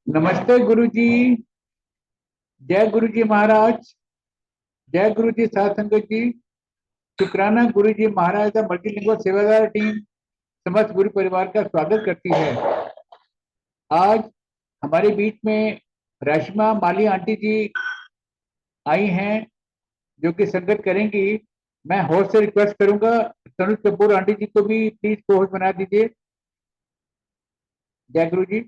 नमस्ते गुरु जी। जय गुरु जी महाराज। जय गुरु जी साध संगत जी। शुक्राना गुरु जी महाराज का मल्टीलिंगुअल सेवादार टीम समस्त गुरु परिवार का स्वागत करती है। आज हमारे बीच में रश्मा माली आंटी जी आई हैं जो कि संगत करेंगी। मैं होस्ट से रिक्वेस्ट करूंगा तनुज कपूर आंटी जी को भी प्लीज को होस्ट बना दीजिए। जय गुरु जी।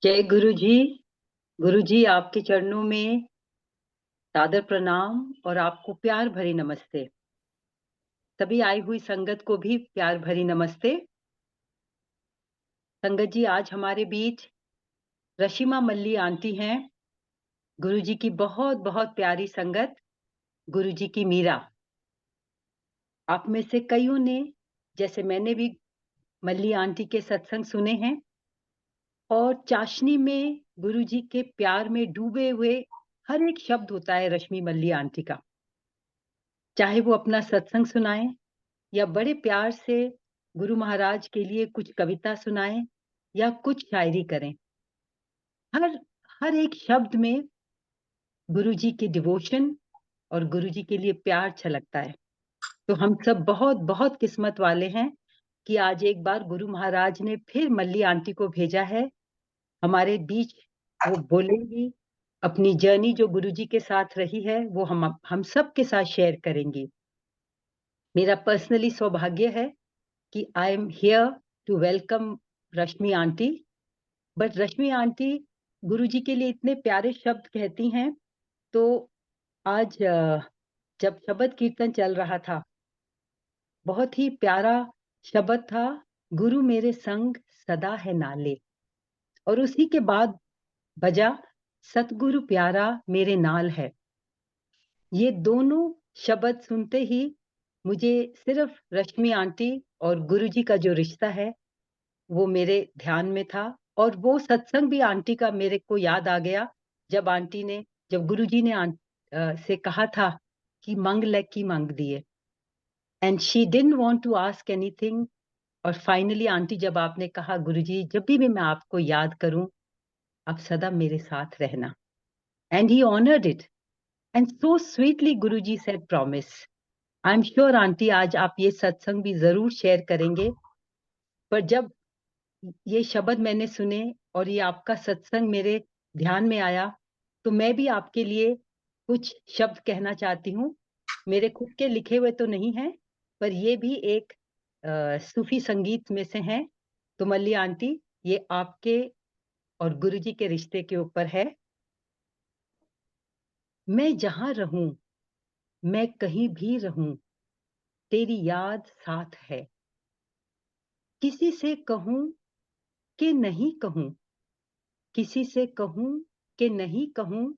जय गुरु जी। गुरु जी आपके चरणों में सादर प्रणाम और आपको प्यार भरी नमस्ते। सभी आई हुई संगत को भी प्यार भरी नमस्ते। संगत जी, आज हमारे बीच रशिमा मल्ली आंटी हैं। गुरु जी की बहुत बहुत प्यारी संगत, गुरु जी की मीरा। आप में से कईयों ने, जैसे मैंने भी, मल्ली आंटी के सत्संग सुने हैं और चाशनी में गुरु जी के प्यार में डूबे हुए हर एक शब्द होता है रश्मि मल्ली आंटी का। चाहे वो अपना सत्संग सुनाएं या बड़े प्यार से गुरु महाराज के लिए कुछ कविता सुनाएं या कुछ शायरी करें, हर हर एक शब्द में गुरु जी की डिवोशन और गुरु जी के लिए प्यार छलकता है। तो हम सब बहुत बहुत किस्मत वाले हैं कि आज एक बार गुरु महाराज ने फिर मल्ली आंटी को भेजा है हमारे बीच। वो बोलेंगी अपनी जर्नी जो गुरु जी के साथ रही है, वो हम सब के साथ शेयर करेंगी। मेरा पर्सनली सौभाग्य है कि I am here to welcome Rashmi aunty. But Rashmi aunty guru ji के लिए इतने प्यारे शब्द कहती हैं। तो आज जब शब्द कीर्तन चल रहा था, बहुत ही प्यारा शब्द था, गुरु मेरे संग सदा है नाले, और उसी के बाद बजा सतगुरु प्यारा मेरे नाल है। ये दोनों शब्द सुनते ही मुझे सिर्फ रश्मि आंटी और गुरु जी का जो रिश्ता है वो मेरे ध्यान में था। और वो सत्संग भी आंटी का मेरे को याद आ गया, जब गुरुजी ने से कहा था कि मंग ले की मंग दिए, and she didn't want to ask anything. और फाइनली आंटी, जब आपने कहा गुरुजी जब भी मैं आपको याद करूं आप सदा मेरे साथ रहना, and he honoured it, and so sweetly Guruji said promise. I am sure aunty आज आप ये सत्संग भी जरूर शेयर करेंगे। पर जब ये शब्द मैंने सुने और ये आपका सत्संग मेरे ध्यान में आया, तो मैं भी आपके लिए कुछ शब्द कहना चाहती हूँ। मेरे खुद के लिखे हुए तो नहीं हैं, पर ये भी एक सूफी संगीत में से हैं। तो मल्ली आंटी, ये आपके और गुरुजी के रिश्ते के ऊपर है। मैं जहां रहूं, मैं कहीं भी रहूं, तेरी याद साथ है। किसी से कहूं कि नहीं कहूं, किसी से कहूं कि नहीं कहूं,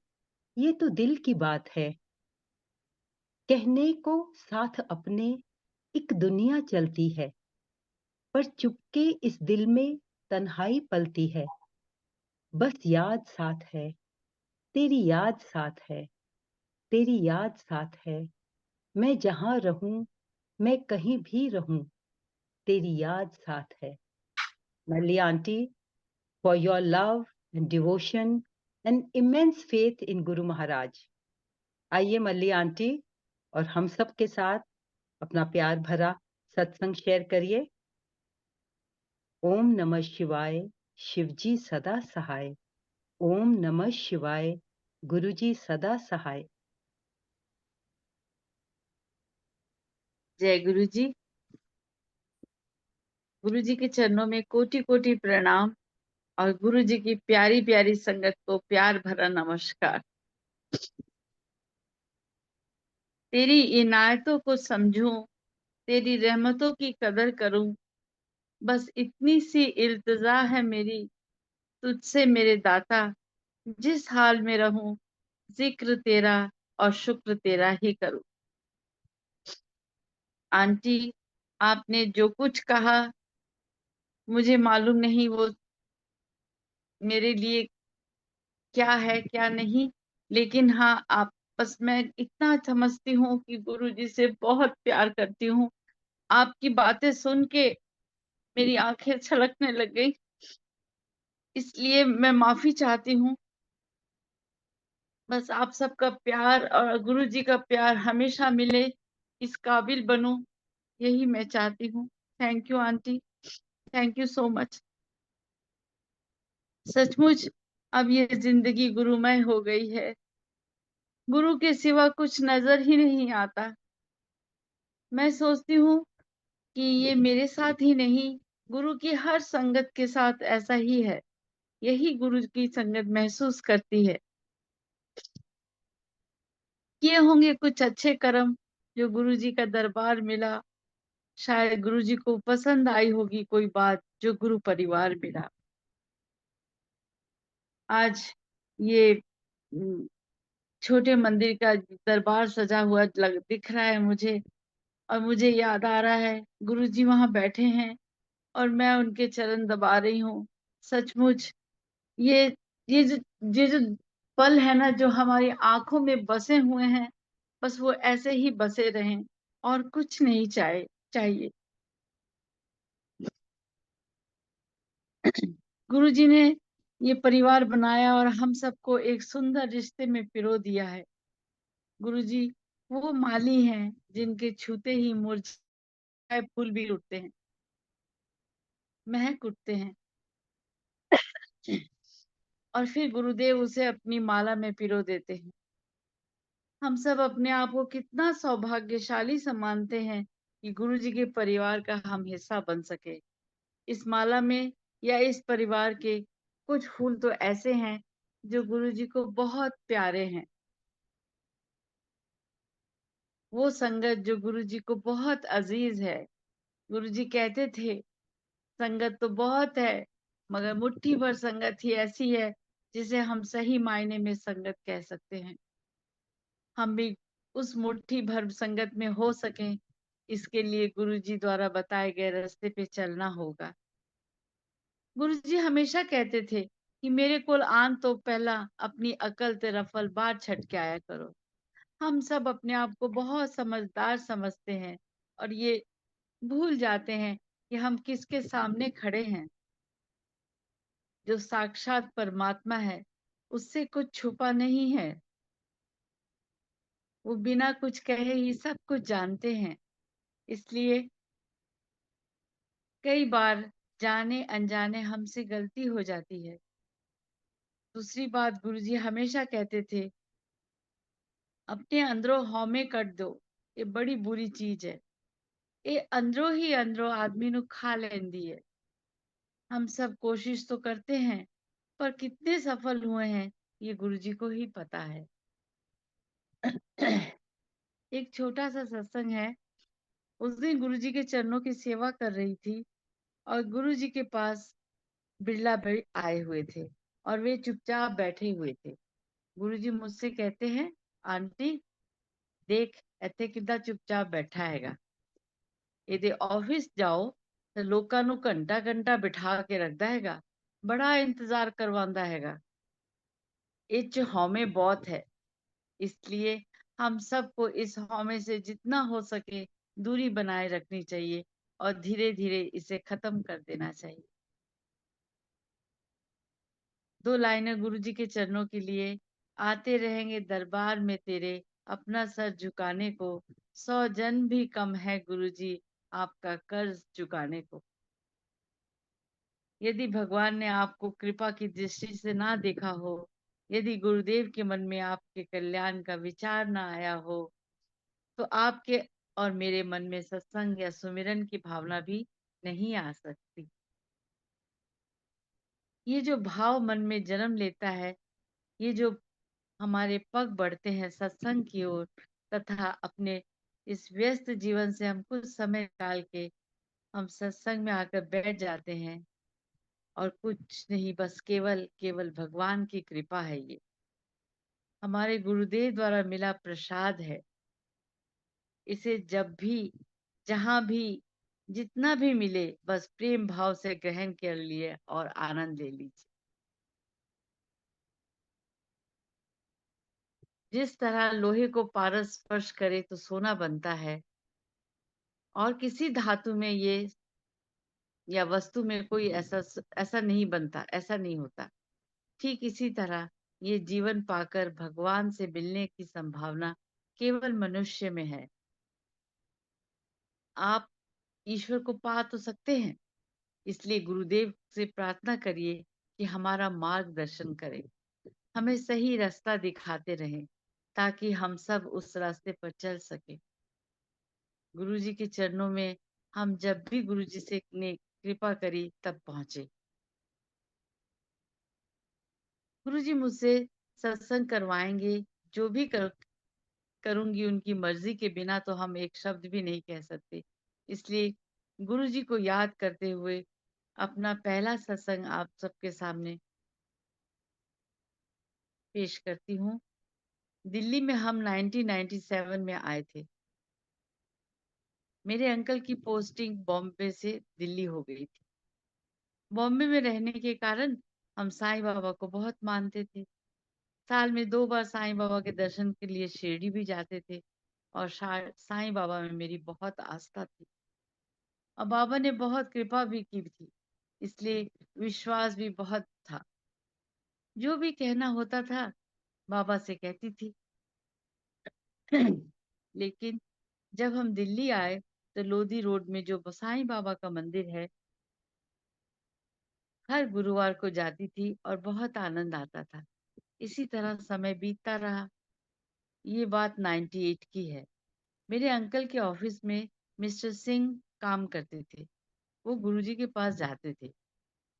ये तो दिल की बात है। कहने को साथ अपने एक दुनिया चलती है, पर चुपके इस दिल में तन्हाई पलती है। बस याद साथ है, तेरी याद साथ है, तेरी याद साथ है। मैं जहां रहूं, मैं कहीं भी रहूं, तेरी याद साथ है। Malli aunty, for your love and devotion and immense faith in Guru Maharaj. आइए मल्ली आंटी, और हम सब के साथ अपना प्यार भरा सत्संग शेयर करिए। ओम नमः शिवाय, शिवजी सदा सहाय। ओम नमः शिवाय, गुरुजी सदा सहाय। जय गुरु जी। गुरु जी के चरणों में कोटि कोटि प्रणाम और गुरु जी की प्यारी प्यारी संगत को प्यार भरा नमस्कार। तेरी इनायतों को समझूं, तेरी रहमतों की कदर करूं, बस इतनी सी इल्तिजा है मेरी तुझसे मेरे दाता। जिस हाल में रहूं, जिक्र तेरा और शुक्र तेरा ही करूं। आंटी, आपने जो कुछ कहा मुझे मालूम नहीं वो मेरे लिए क्या है क्या नहीं, लेकिन हाँ, आप बस मैं इतना समझती हूँ कि गुरुजी से बहुत प्यार करती हूँ। आपकी बातें सुन के मेरी आंखें छलकने लग गई, इसलिए मैं माफी चाहती हूँ। बस आप सबका प्यार और गुरुजी का प्यार हमेशा मिले, इस काबिल बनूं, यही मैं चाहती हूँ। Thank you aunty, thank you so much. सचमुच अब ये जिंदगी गुरुमय हो गई है। गुरु के सिवा कुछ नजर ही नहीं आता। मैं सोचती हूँ कि ये मेरे साथ ही नहीं, गुरु की हर संगत के साथ ऐसा ही है। यही गुरु की संगत महसूस करती है। किए होंगे कुछ अच्छे कर्म जो गुरु जी का दरबार मिला। शायद गुरु जी को पसंद आई होगी कोई बात जो गुरु परिवार मिला। आज ये छोटे मंदिर का दरबार सजा हुआ दिख रहा है मुझे, और मुझे याद आ रहा है गुरु जी वहां बैठे हैं और मैं उनके चरण दबा रही हूँ। सचमुच ये ये जो ये जो पल है ना, जो हमारी आंखों में बसे हुए हैं, बस वो ऐसे ही बसे रहें और कुछ नहीं चाहिए। गुरुजी ने ये परिवार बनाया और हम सबको एक सुंदर रिश्ते में पिरो दिया है। गुरुजी वो माली हैं जिनके छूते ही मुरझाए फूल भी उठते हैं, महक उठते हैं, और फिर गुरुदेव उसे अपनी माला में पिरो देते हैं। हम सब अपने आप को कितना सौभाग्यशाली मानते हैं कि गुरुजी के परिवार का हम हिस्सा बन सके। इस माला में या इस परिवार के कुछ फूल तो ऐसे हैं जो गुरुजी को बहुत प्यारे हैं। वो संगत जो गुरुजी को बहुत अजीज है। गुरुजी कहते थे संगत तो बहुत है, मगर मुट्ठी भर संगत ही ऐसी है जिसे हम सही मायने में संगत कह सकते हैं। हम भी उस मुट्ठी भर संगत में हो सकें, इसके लिए गुरुजी द्वारा बताए गए रास्ते पे चलना होगा। गुरुजी हमेशा कहते थे कि मेरे कोल आन तो पहला अपनी अकल ते रफल बार छट के आया करो। हम सब अपने आप को बहुत समझदार समझते हैं और ये भूल जाते हैं कि हम किसके सामने खड़े हैं। जो साक्षात परमात्मा है, उससे कुछ छुपा नहीं है। वो बिना कुछ कहे ही सब कुछ जानते हैं। इसलिए कई बार जाने अनजाने हमसे गलती हो जाती है। दूसरी बात, गुरुजी हमेशा कहते थे अपने अंदरों हौमे कट दो, ये बड़ी बुरी चीज है। ये अंदरों ही अंदरों आदमी नु खा लेंदी है। हम सब कोशिश तो करते हैं, पर कितने सफल हुए हैं ये गुरुजी को ही पता है। एक छोटा सा सत्संग है। उस दिन गुरुजी के चरणों की सेवा कर रही थी और गुरुजी के पास बिरला भाई आए हुए थे और वे चुपचाप बैठे हुए थे। गुरुजी मुझसे कहते हैं, आंटी देख ਇੱਥੇ ਕਿੱਦਾਂ चुपचाप बैठा हैगा। ਇਹਦੇ ऑफिस जाओ तो ਲੋਕਾਂ ਨੂੰ घंटा घंटा बिठा के रखता हैगा, बड़ा इंतजार करवाता हैगा। ਇਹ 'ਚ हौमे बहुत है, इसलिए हम सबको इस हौमे से जितना हो सके दूरी बनाए रखनी चाहिए और धीरे धीरे इसे खत्म कर देना चाहिए। 2 लाइनें गुरुजी के चरणों के लिए। आते रहेंगे दरबार में तेरे, अपना सर झुकाने को, 100 जन्म भी कम है गुरुजी आपका कर्ज चुकाने को। यदि भगवान ने आपको कृपा की दृष्टि से ना देखा हो, यदि गुरुदेव के मन में आपके कल्याण का विचार ना आया हो, तो आपके और मेरे मन में सत्संग या सुमिरन की भावना भी नहीं आ सकती। ये जो भाव मन में जन्म लेता है, ये जो हमारे पग बढ़ते हैं सत्संग की ओर, तथा अपने इस व्यस्त जीवन से हम कुछ समय निकाल के हम सत्संग में आकर बैठ जाते हैं, और कुछ नहीं, बस केवल केवल भगवान की कृपा है। ये हमारे गुरुदेव द्वारा मिला प्रसाद है। इसे जब भी, जहां भी, जितना भी मिले, बस प्रेम भाव से ग्रहण कर लिए और आनंद ले लीजिए। जिस तरह लोहे को पारस स्पर्श करे तो सोना बनता है, और किसी धातु में ये या वस्तु में कोई ऐसा नहीं बनता, ऐसा नहीं होता। ठीक इसी तरह ये जीवन पाकर भगवान से मिलने की संभावना केवल मनुष्य में है। आप ईश्वर को पा तो सकते हैं, इसलिए गुरुदेव से प्रार्थना करिए कि हमारा मार्गदर्शन करें, हमें सही रास्ता दिखाते रहें, ताकि हम सब उस रास्ते पर चल सके। गुरु जी के चरणों में हम जब भी गुरु जी से ने कृपा करी तब पहुंचे। गुरु जी मुझसे सत्संग करवाएंगे, जो भी करूंगी उनकी मर्जी के बिना तो हम एक शब्द भी नहीं कह सकते। इसलिए गुरु जी को याद करते हुए अपना पहला सत्संग आप सबके सामने पेश करती हूँ। दिल्ली में हम 1997 में आए थे। मेरे अंकल की पोस्टिंग बॉम्बे से दिल्ली हो गई थी। बॉम्बे में रहने के कारण हम साईं बाबा को बहुत मानते थे। साल में 2 बार साईं बाबा के दर्शन के लिए शिरडी भी जाते थे, और साईं बाबा में मेरी बहुत आस्था थी, और बाबा ने बहुत कृपा भी की थी, इसलिए विश्वास भी बहुत था। जो भी कहना होता था बाबा से कहती थी। लेकिन जब हम दिल्ली आए तो लोधी रोड में जो साईं बाबा का मंदिर है, हर गुरुवार को जाती थी और बहुत आनंद आता था। इसी तरह समय बीतता रहा। ये बात 98 की है। मेरे अंकल के ऑफिस में मिस्टर सिंह काम करते थे। वो गुरुजी के पास जाते थे।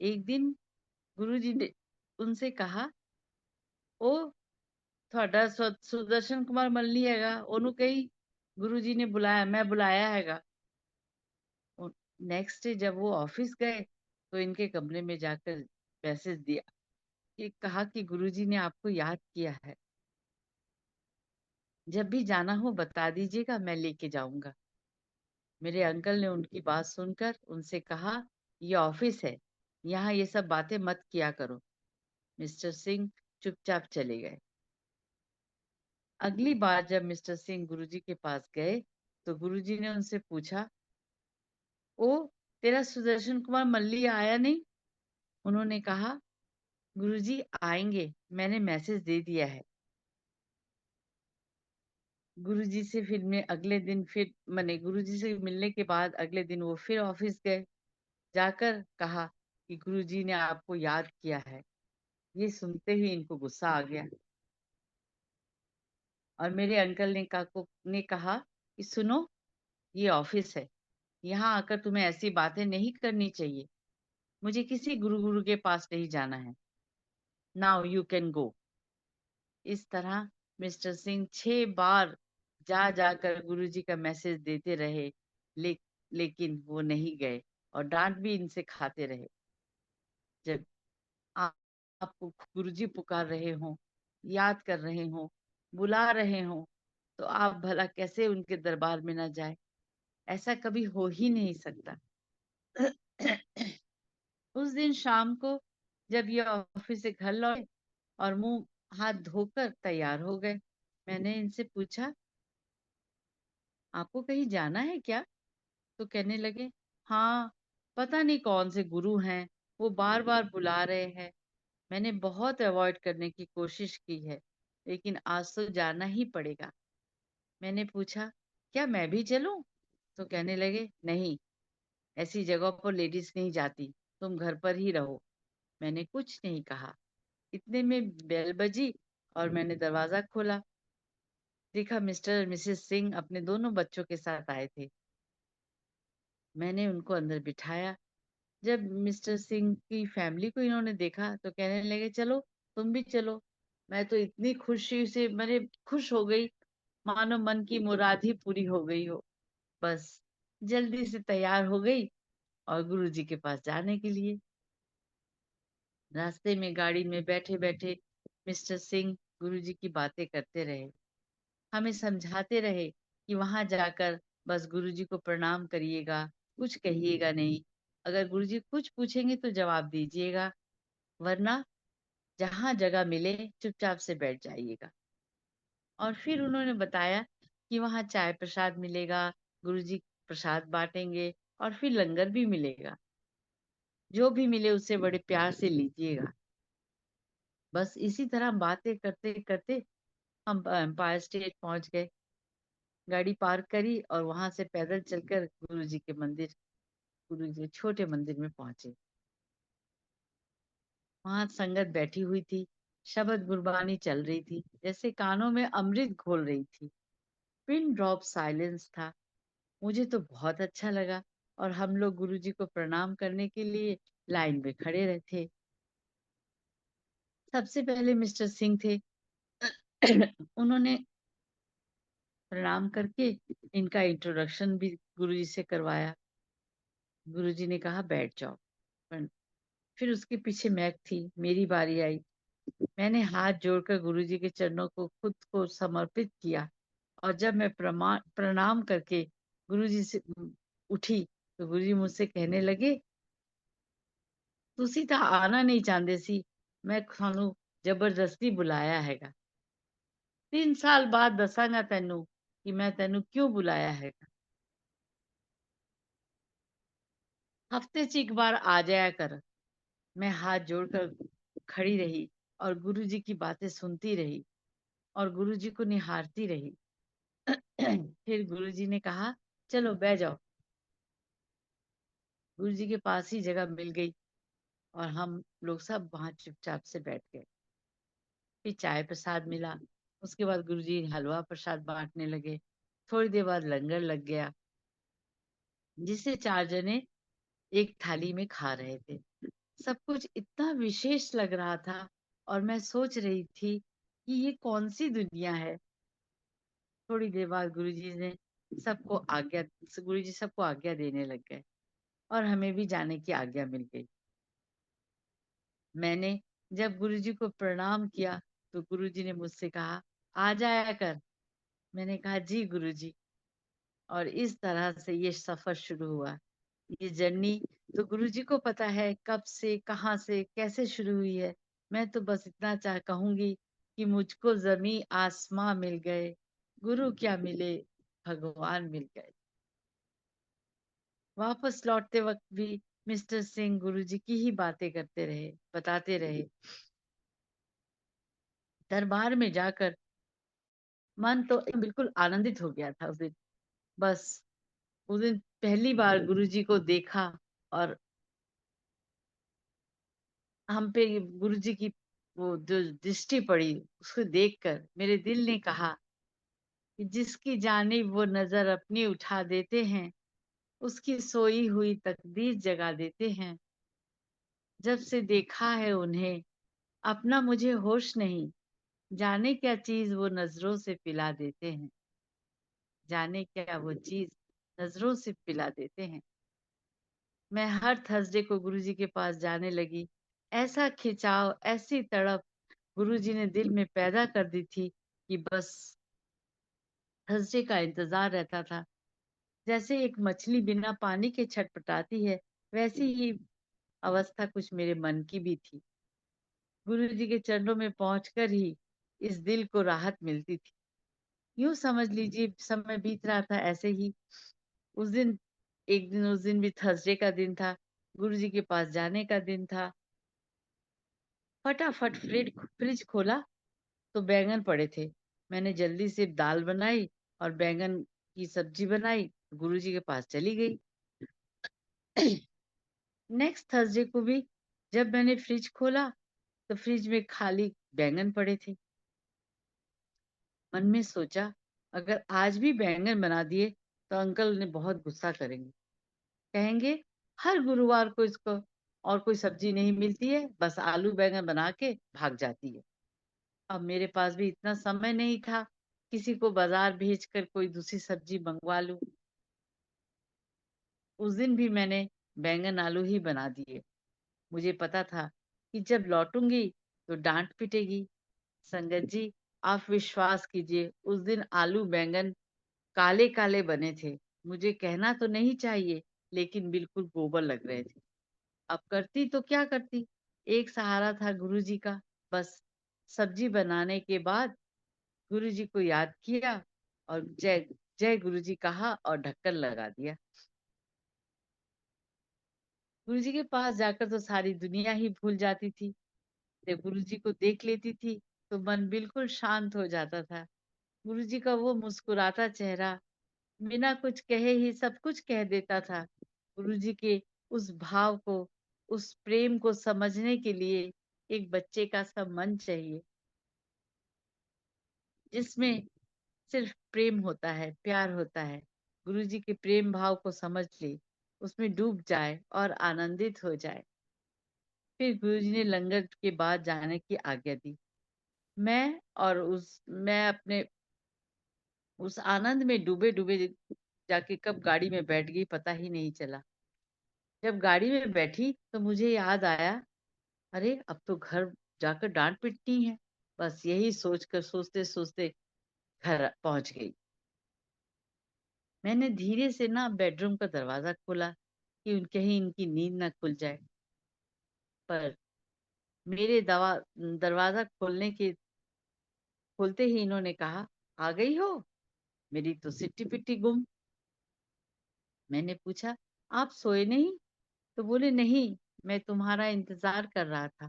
एक दिन गुरुजी ने उनसे कहा, ओ ਤੁਹਾਡਾ सुदर्शन कुमार मल्ली हैगा, ओनू कही गुरुजी ने बुलाया, मैं बुलाया हैगा। नेक्स्ट डे जब वो ऑफिस गए तो इनके कमरे में जाकर मैसेज दिया कि कहा कि गुरुजी ने आपको याद किया है, जब भी जाना हो बता दीजिएगा, मैं लेके जाऊंगा। मेरे अंकल ने उनकी बात सुनकर उनसे कहा, ये ऑफिस है, यहाँ ये सब बातें मत किया करो। मिस्टर सिंह चुपचाप चले गए। अगली बार जब मिस्टर सिंह गुरुजी के पास गए तो गुरुजी ने उनसे पूछा, ओ तेरा सुदर्शन कुमार मल्ली आया नहीं? उन्होंने कहा, गुरुजी आएंगे, मैंने मैसेज दे दिया है। गुरुजी से फिर मैं अगले दिन फिर मैंने गुरुजी से मिलने के बाद अगले दिन वो फिर ऑफिस गए। जाकर कहा कि गुरुजी ने आपको याद किया है। ये सुनते ही इनको गुस्सा आ गया, और मेरे अंकल ने कहा कि सुनो, ये ऑफिस है, यहाँ आकर तुम्हें ऐसी बातें नहीं करनी चाहिए। मुझे किसी गुरु के पास नहीं जाना है। Now you can go. इस तरह मिस्टर सिंह 6 बार जा जाकर गुरुजी का मैसेज देते रहे, लेकिन वो नहीं गए, और डांट भी इनसे खाते रहे। जब आप आपको गुरुजी पुकार रहे हो, याद कर रहे हो, बुला रहे हो, तो आप भला कैसे उनके दरबार में ना जाए? ऐसा कभी हो ही नहीं सकता। उस दिन शाम को जब ये ऑफिस से घर लौटे और मुंह हाथ धोकर तैयार हो गए, मैंने इनसे पूछा, आपको कहीं जाना है क्या? तो कहने लगे, हाँ, पता नहीं कौन से गुरु हैं, वो बार बार बुला रहे हैं। मैंने बहुत अवॉइड करने की कोशिश की है, लेकिन आज तो जाना ही पड़ेगा। मैंने पूछा, क्या मैं भी चलूं? तो कहने लगे, नहीं, ऐसी जगह पर लेडीज नहीं जाती, तुम घर पर ही रहो। मैंने कुछ नहीं कहा। इतने में बेल बजी और मैंने दरवाजा खोला। देखा मिस्टर और मिसेस सिंह अपने दोनों बच्चों के साथ आए थे। मैंने उनको अंदर बिठाया। जब मिस्टर सिंह की फैमिली को इन्होंने देखा तो कहने लगे, चलो तुम भी चलो। मैं तो इतनी खुशी से मैंने खुश हो गई, मानो मन की मुराद ही पूरी हो गई हो। बस जल्दी से तैयार हो गई और गुरुजी के पास जाने के लिए। रास्ते में गाड़ी में बैठे बैठे मिस्टर सिंह गुरुजी की बातें करते रहे, हमें समझाते रहे कि वहां जाकर बस गुरुजी को प्रणाम करिएगा, कुछ कहिएगा नहीं। अगर गुरुजी कुछ पूछेंगे तो जवाब दीजिएगा, वरना जहां जगह मिले चुपचाप से बैठ जाइएगा। और फिर उन्होंने बताया कि वहाँ चाय प्रसाद मिलेगा, गुरुजी प्रसाद बाँटेंगे और फिर लंगर भी मिलेगा। जो भी मिले उससे बड़े प्यार से लीजिएगा। बस इसी तरह बातें करते-करते हम एम्पायर स्टेट पहुँच गए। गाड़ी पार्क करी और वहाँ से पैदल चलकर गुरुजी के मंदिर, गुरुजी के छोटे मंदिर में पहुँचे। वहाँ संगत बैठी हुई थी, शबद गुरबानी चल रही थी, जैसे कानों में अमृत घोल रही थी। पिन ड्रॉप साइलेंस था। मुझे तो बहुत अच्छा लगा और हम लोग गुरुजी को प्रणाम करने के लिए लाइन में खड़े रहे थे। सबसे पहले मिस्टर सिंह थे। उन्होंने प्रणाम करके इनका इंट्रोडक्शन भी गुरुजी से करवाया। गुरुजी ने कहा बैठ जाओ। फिर उसके पीछे मैं थी, मेरी बारी आई। मैंने हाथ जोड़कर गुरुजी के चरणों को खुद को समर्पित किया और जब मैं प्रणाम करके गुरुजी से उठी तो गुरुजी मुझसे कहने लगे, ਤੁਸੀਂ ਤਾਂ ਆਣਾ नहीं चाहते सी, मैं ਤੁਹਾਨੂੰ जबरदस्ती बुलाया हैगा। 3 साल बाद दसांगा तैनू कि मैं तैनू क्यों बुलाया हैगा। हफ्ते च एक बार आ जाया कर। मैं हाथ जोड़कर खड़ी रही और गुरुजी की बातें सुनती रही और गुरुजी को निहारती रही। फिर गुरुजी ने कहा, चलो बैठ जाओ। गुरुजी के पास ही जगह मिल गई और हम लोग सब वहां चुपचाप से बैठ गए। फिर चाय प्रसाद मिला। उसके बाद गुरुजी हलवा प्रसाद बांटने लगे। थोड़ी देर बाद लंगर लग गया, जिसे 4 जने एक थाली में खा रहे थे। सब कुछ इतना विशेष लग रहा था और मैं सोच रही थी कि ये कौन सी दुनिया है। थोड़ी देर बाद गुरुजी सबको आज्ञा देने लग गए और हमें भी जाने की आज्ञा मिल गई। मैंने जब गुरुजी को प्रणाम किया तो गुरुजी ने मुझसे कहा, आ जाया कर। मैंने कहा, जी गुरुजी। और इस तरह से ये सफर शुरू हुआ। ये जर्नी तो गुरुजी को पता है कब से, कहाँ से, कैसे शुरू हुई है। मैं तो बस इतना कहूंगी कि मुझको जमी आसमां मिल गए, गुरु क्या मिले, भगवान मिल गए। वापस लौटते वक्त भी मिस्टर सिंह गुरुजी की ही बातें करते रहे, बताते रहे। दरबार में जाकर मन तो बिल्कुल आनंदित हो गया था उस दिन। बस उस दिन पहली बार गुरुजी को देखा और हम पे गुरुजी की वो जो दृष्टि पड़ी, उसको देखकर मेरे दिल ने कहा कि जिसकी जानिब वो नजर अपनी उठा देते हैं, उसकी सोई हुई तकदीर जगा देते हैं। जब से देखा है उन्हें, अपना मुझे होश नहीं, जाने क्या चीज वो नजरों से पिला देते हैं। जाने क्या वो चीज नजरों से पिला देते हैं। मैं हर थर्सडे को गुरुजी के पास जाने लगी। ऐसा खिंचाव, ऐसी तड़प गुरुजी ने दिल में पैदा कर दी थी कि बस थर्सडे का इंतजार रहता था। जैसे एक मछली बिना पानी के छटपटाती है, वैसी ही अवस्था कुछ मेरे मन की भी थी। गुरुजी के चरणों में पहुंचकर ही इस दिल को राहत मिलती थी। यूं समझ लीजिए समय बीत रहा था ऐसे ही। उस दिन उस दिन भी थर्सडे का दिन था, गुरुजी के पास जाने का दिन था। फटाफट फ्रिज खोला तो बैंगन पड़े थे। मैंने जल्दी से दाल बनाई और बैंगन की सब्जी बनाई, गुरुजी के पास चली गई। नेक्स्ट थर्सडे को भी जब मैंने फ्रिज खोला तो फ्रिज में खाली बैंगन पड़े थे। मन में सोचा, अगर आज भी बैंगन बना दिए तो अंकल ने बहुत गुस्सा करेंगे। कहेंगे हर गुरुवार को इसको और कोई सब्जी नहीं मिलती है, बस आलू बैंगन बना के भाग जाती है। अब मेरे पास भी इतना समय नहीं था किसी को बाजार भेजकर कोई दूसरी सब्जी मंगवा लूं। उस दिन भी मैंने बैंगन आलू ही बना दिए। मुझे पता था कि जब लौटूंगी तो डांट पिटेगी। संगत जी, आप विश्वास कीजिए, उस दिन आलू बैंगन काले काले बने थे। मुझे कहना तो नहीं चाहिए, लेकिन बिल्कुल गोबर लग रहे थे। अब करती तो क्या करती, एक सहारा था गुरुजी का। बस सब्जी बनाने के बाद गुरुजी को याद किया और जय जय गुरुजी कहा और ढक्कन लगा दिया। गुरुजी के पास जाकर तो सारी दुनिया ही भूल जाती थी। जब गुरुजी को देख लेती थी तो मन बिल्कुल शांत हो जाता था। गुरुजी का वो मुस्कुराता चेहरा बिना कुछ कहे ही सब कुछ कह देता था। गुरुजी के उस भाव को, उस प्रेम को समझने के लिए एक बच्चे का सा मन चाहिए, जिसमें सिर्फ प्रेम होता है, प्यार होता है। गुरुजी के प्रेम भाव को समझ ले, उसमें डूब जाए और आनंदित हो जाए। फिर गुरुजी ने लंगर के बाद जाने की आज्ञा दी। मैं अपने उस आनंद में डूबे डूबे जाके कब गाड़ी में बैठ गई पता ही नहीं चला। जब गाड़ी में बैठी तो मुझे याद आया, अरे अब तो घर जाकर डांट पिटनी है। बस यही सोचकर सोचते सोचते घर पहुंच गई। मैंने धीरे से ना बेडरूम का दरवाजा खोला कि कहीं इनकी नींद ना खुल जाए, पर मेरे दरवाजा खोलते ही इन्होंने कहा, आ गई हो? मेरी तो सिट्टी पिट्टी गुम। मैंने पूछा, आप सोए नहीं? तो बोले, नहीं, मैं तुम्हारा इंतजार कर रहा था।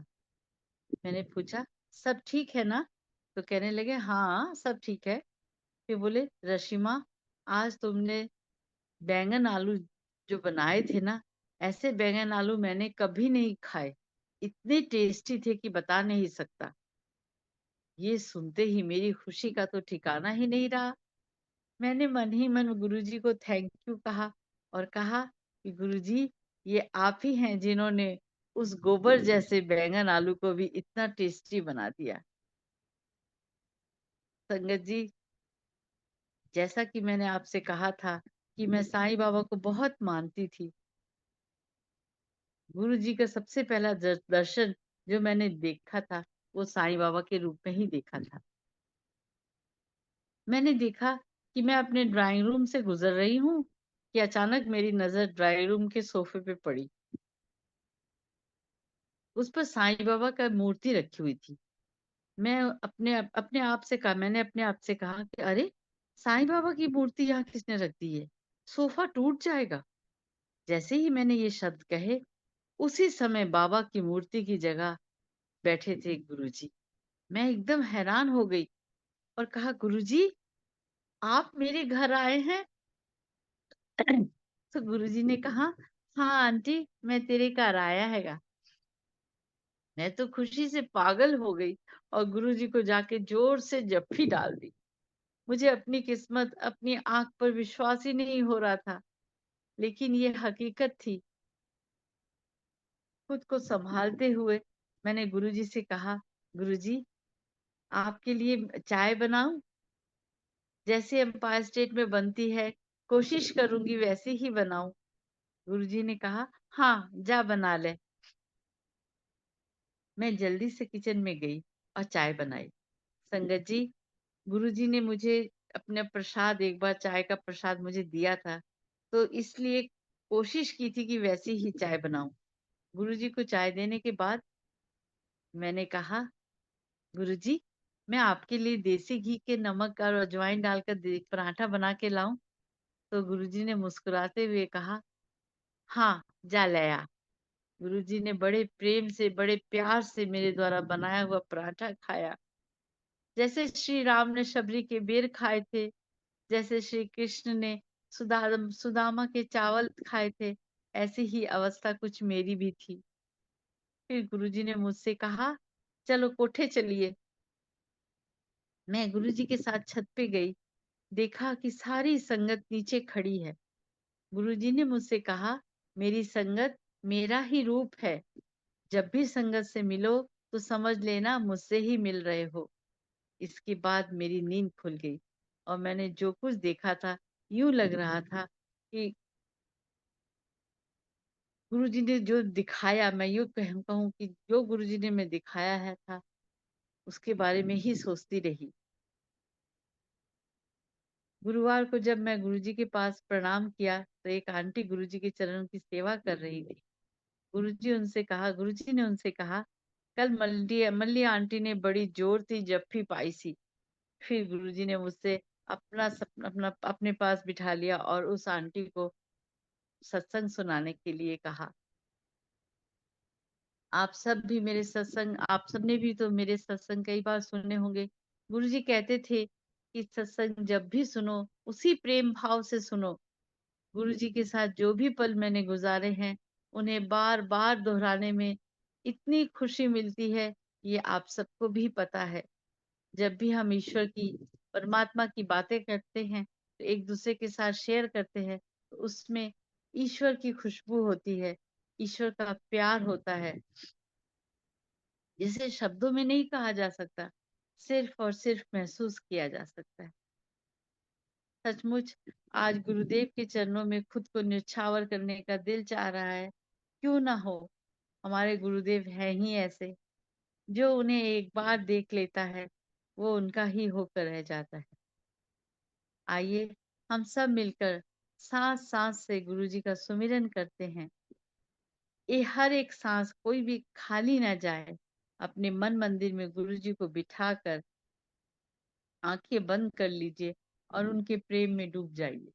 मैंने पूछा, सब ठीक है ना? तो कहने लगे, हाँ सब ठीक है। फिर बोले, रशिमा, आज तुमने बैंगन आलू जो बनाए थे ना, ऐसे बैंगन आलू मैंने कभी नहीं खाए। इतने टेस्टी थे कि बता नहीं सकता। ये सुनते ही मेरी खुशी का तो ठिकाना ही नहीं रहा। मैंने मन ही मन गुरुजी को थैंक यू कहा और कहा कि गुरुजी, ये आप ही हैं जिन्होंने उस गोबर जैसे बैंगन आलू को भी इतना टेस्टी बना दिया। संगत जी, जैसा कि मैंने आपसे कहा था कि मैं साईं बाबा को बहुत मानती थी। गुरुजी का सबसे पहला दर्शन जो मैंने देखा था वो साईं बाबा के रूप में ही देखा था। मैंने देखा कि मैं अपने ड्राइंग रूम से गुजर रही हूँ कि अचानक मेरी नजर ड्राइंग रूम के सोफे पे पड़ी। उस पर साईं बाबा का मूर्ति रखी हुई थी। मैंने अपने आप से कहा कि अरे, साईं बाबा की मूर्ति यहाँ किसने रख दी है? सोफा टूट जाएगा। जैसे ही मैंने ये शब्द कहे, उसी समय बाबा की मूर्ति की जगह बैठे थे गुरुजी। मैं एकदम हैरान हो गई और कहा, गुरुजी, आप मेरे घर आए हैं? तो गुरुजी ने कहा, हाँ आंटी, मैं तेरे घर आया हैगा। मैं तो खुशी से पागल हो गई और गुरुजी को जाके जोर से जप्फी डाल दी। मुझे अपनी किस्मत, अपनी आंख पर विश्वास ही नहीं हो रहा था, लेकिन ये हकीकत थी। खुद को संभालते हुए मैंने गुरुजी से कहा, गुरुजी, आपके लिए चाय बनाऊं? जैसे एम्पायर स्टेट में बनती है, कोशिश करूंगी वैसे ही बनाऊं। गुरुजी ने कहा, हाँ जा बना ले। मैं जल्दी से किचन में गई और चाय बनाई। संगत जी, गुरुजी ने मुझे अपने प्रसाद, एक बार चाय का प्रसाद मुझे दिया था, तो इसलिए कोशिश की थी कि वैसी ही चाय बनाऊं। गुरुजी को चाय देने के बाद मैंने कहा, गुरुजी, मैं आपके लिए देसी घी के नमक और अजवाइन डालकर पराठा बना के लाऊं? तो गुरुजी ने मुस्कुराते हुए कहा, हाँ जा ले आ। गुरुजी ने बड़े प्रेम से, बड़े प्यार से मेरे द्वारा बनाया हुआ पराठा खाया। जैसे श्री राम ने शबरी के बेर खाए थे, जैसे श्री कृष्ण ने सुदामा के चावल खाए थे, ऐसी ही अवस्था कुछ मेरी भी थी। फिर गुरुजी ने मुझसे कहा, चलो कोठे चलिए। मैं गुरुजी के साथ छत पे गई। देखा कि सारी संगत नीचे खड़ी है। गुरुजी ने मुझसे कहा, मेरी संगत मेरा ही रूप है। जब भी संगत से मिलो तो समझ लेना मुझसे ही मिल रहे हो। इसके बाद मेरी नींद खुल गई और मैंने जो कुछ देखा था, यूं लग रहा था कि गुरुजी ने जो दिखाया, मैं यूं कहूँ कि जो गुरुजी ने मैं दिखाया है था, उसके बारे में ही सोचती रही। गुरुवार को जब मैं गुरुजी के पास प्रणाम किया तो एक आंटी गुरुजी के चरणों की सेवा कर रही थी। गुरुजी ने उनसे कहा, कल मल्ली मल्ली आंटी ने बड़ी जोर से जप्फी पाई सी। फिर गुरुजी ने मुझसे अपने पास बिठा लिया और उस आंटी को सत्संग सुनाने के लिए कहा। आप सबने भी तो मेरे सत्संग कई बार सुने होंगे। गुरुजी कहते थे कि सत्संग जब भी सुनो उसी प्रेम भाव से सुनो। गुरुजी के साथ जो भी पल मैंने गुजारे हैं उन्हें बार बार दोहराने में इतनी खुशी मिलती है, ये आप सबको भी पता है। जब भी हम ईश्वर की, परमात्मा की बातें करते हैं तो एक दूसरे के साथ शेयर करते हैं तो उसमें ईश्वर की खुशबू होती है, ईश्वर का प्यार होता है, जिसे शब्दों में नहीं कहा जा सकता, सिर्फ और सिर्फ महसूस किया जा सकता है। सचमुच आज गुरुदेव के चरणों में खुद को न्यौछावर करने का दिल चाह रहा है। क्यों ना हो, हमारे गुरुदेव हैं ही ऐसे, जो उन्हें एक बार देख लेता है वो उनका ही होकर रह जाता है। आइए हम सब मिलकर सांस सांस से गुरुजी का सुमिरन करते हैं। ये हर एक सांस कोई भी खाली ना जाए। अपने मन मंदिर में गुरुजी को बिठाकर आंखें बंद कर लीजिए और उनके प्रेम में डूब जाइए।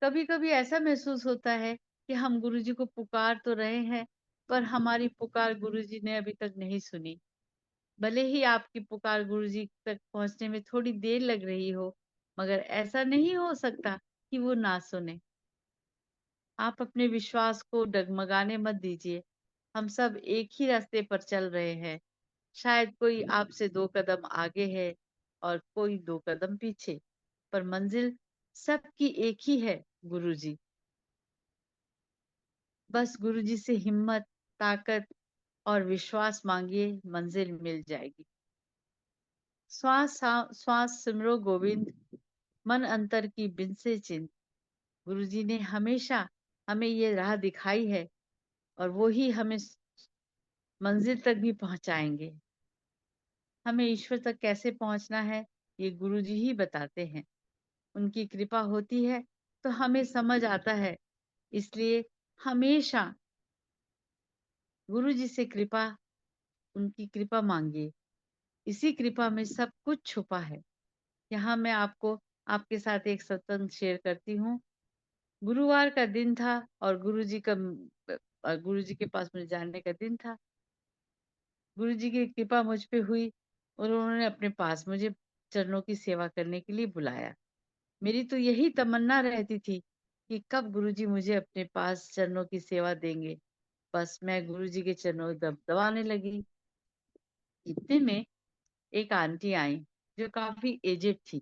कभी कभी ऐसा महसूस होता है कि हम गुरुजी को पुकार तो रहे हैं, पर हमारी पुकार गुरुजी ने अभी तक नहीं सुनी। भले ही आपकी पुकार गुरुजी तक पहुंचने में थोड़ी देर लग रही हो, मगर ऐसा नहीं हो सकता कि वो ना सुने। आप अपने विश्वास को डगमगाने मत दीजिए। हम सब एक ही रास्ते पर चल रहे हैं। शायद कोई आपसे 2 कदम आगे है और कोई 2 कदम पीछे, पर मंजिल सबकी एक ही है, गुरुजी। बस गुरुजी से हिम्मत, ताकत और विश्वास मांगिए, मंजिल मिल जाएगी। श्वास सिमरो गोविंद, मन अंतर की बिन से चिंत। गुरुजी ने हमेशा हमें ये राह दिखाई है और वो ही हमें मंजिल तक भी पहुंचाएंगे। हमें ईश्वर तक कैसे पहुंचना है ये गुरुजी ही बताते हैं। उनकी कृपा होती है तो हमें समझ आता है। इसलिए हमेशा गुरुजी से उनकी कृपा मांगिए। इसी कृपा में सब कुछ छुपा है। यहाँ मैं आपके साथ एक सत्संग शेयर करती हूँ। गुरुवार का दिन था और गुरुजी के पास मुझे जाने का दिन था। गुरुजी की कृपा मुझ पे हुई और उन्होंने अपने पास मुझे चरणों की सेवा करने के लिए बुलाया। मेरी तो यही तमन्ना रहती थी कि कब गुरुजी मुझे अपने पास चरणों की सेवा देंगे। बस मैं गुरुजी के चरणों दबाने लगी। इतने में एक आंटी आई जो काफी एजेड थी।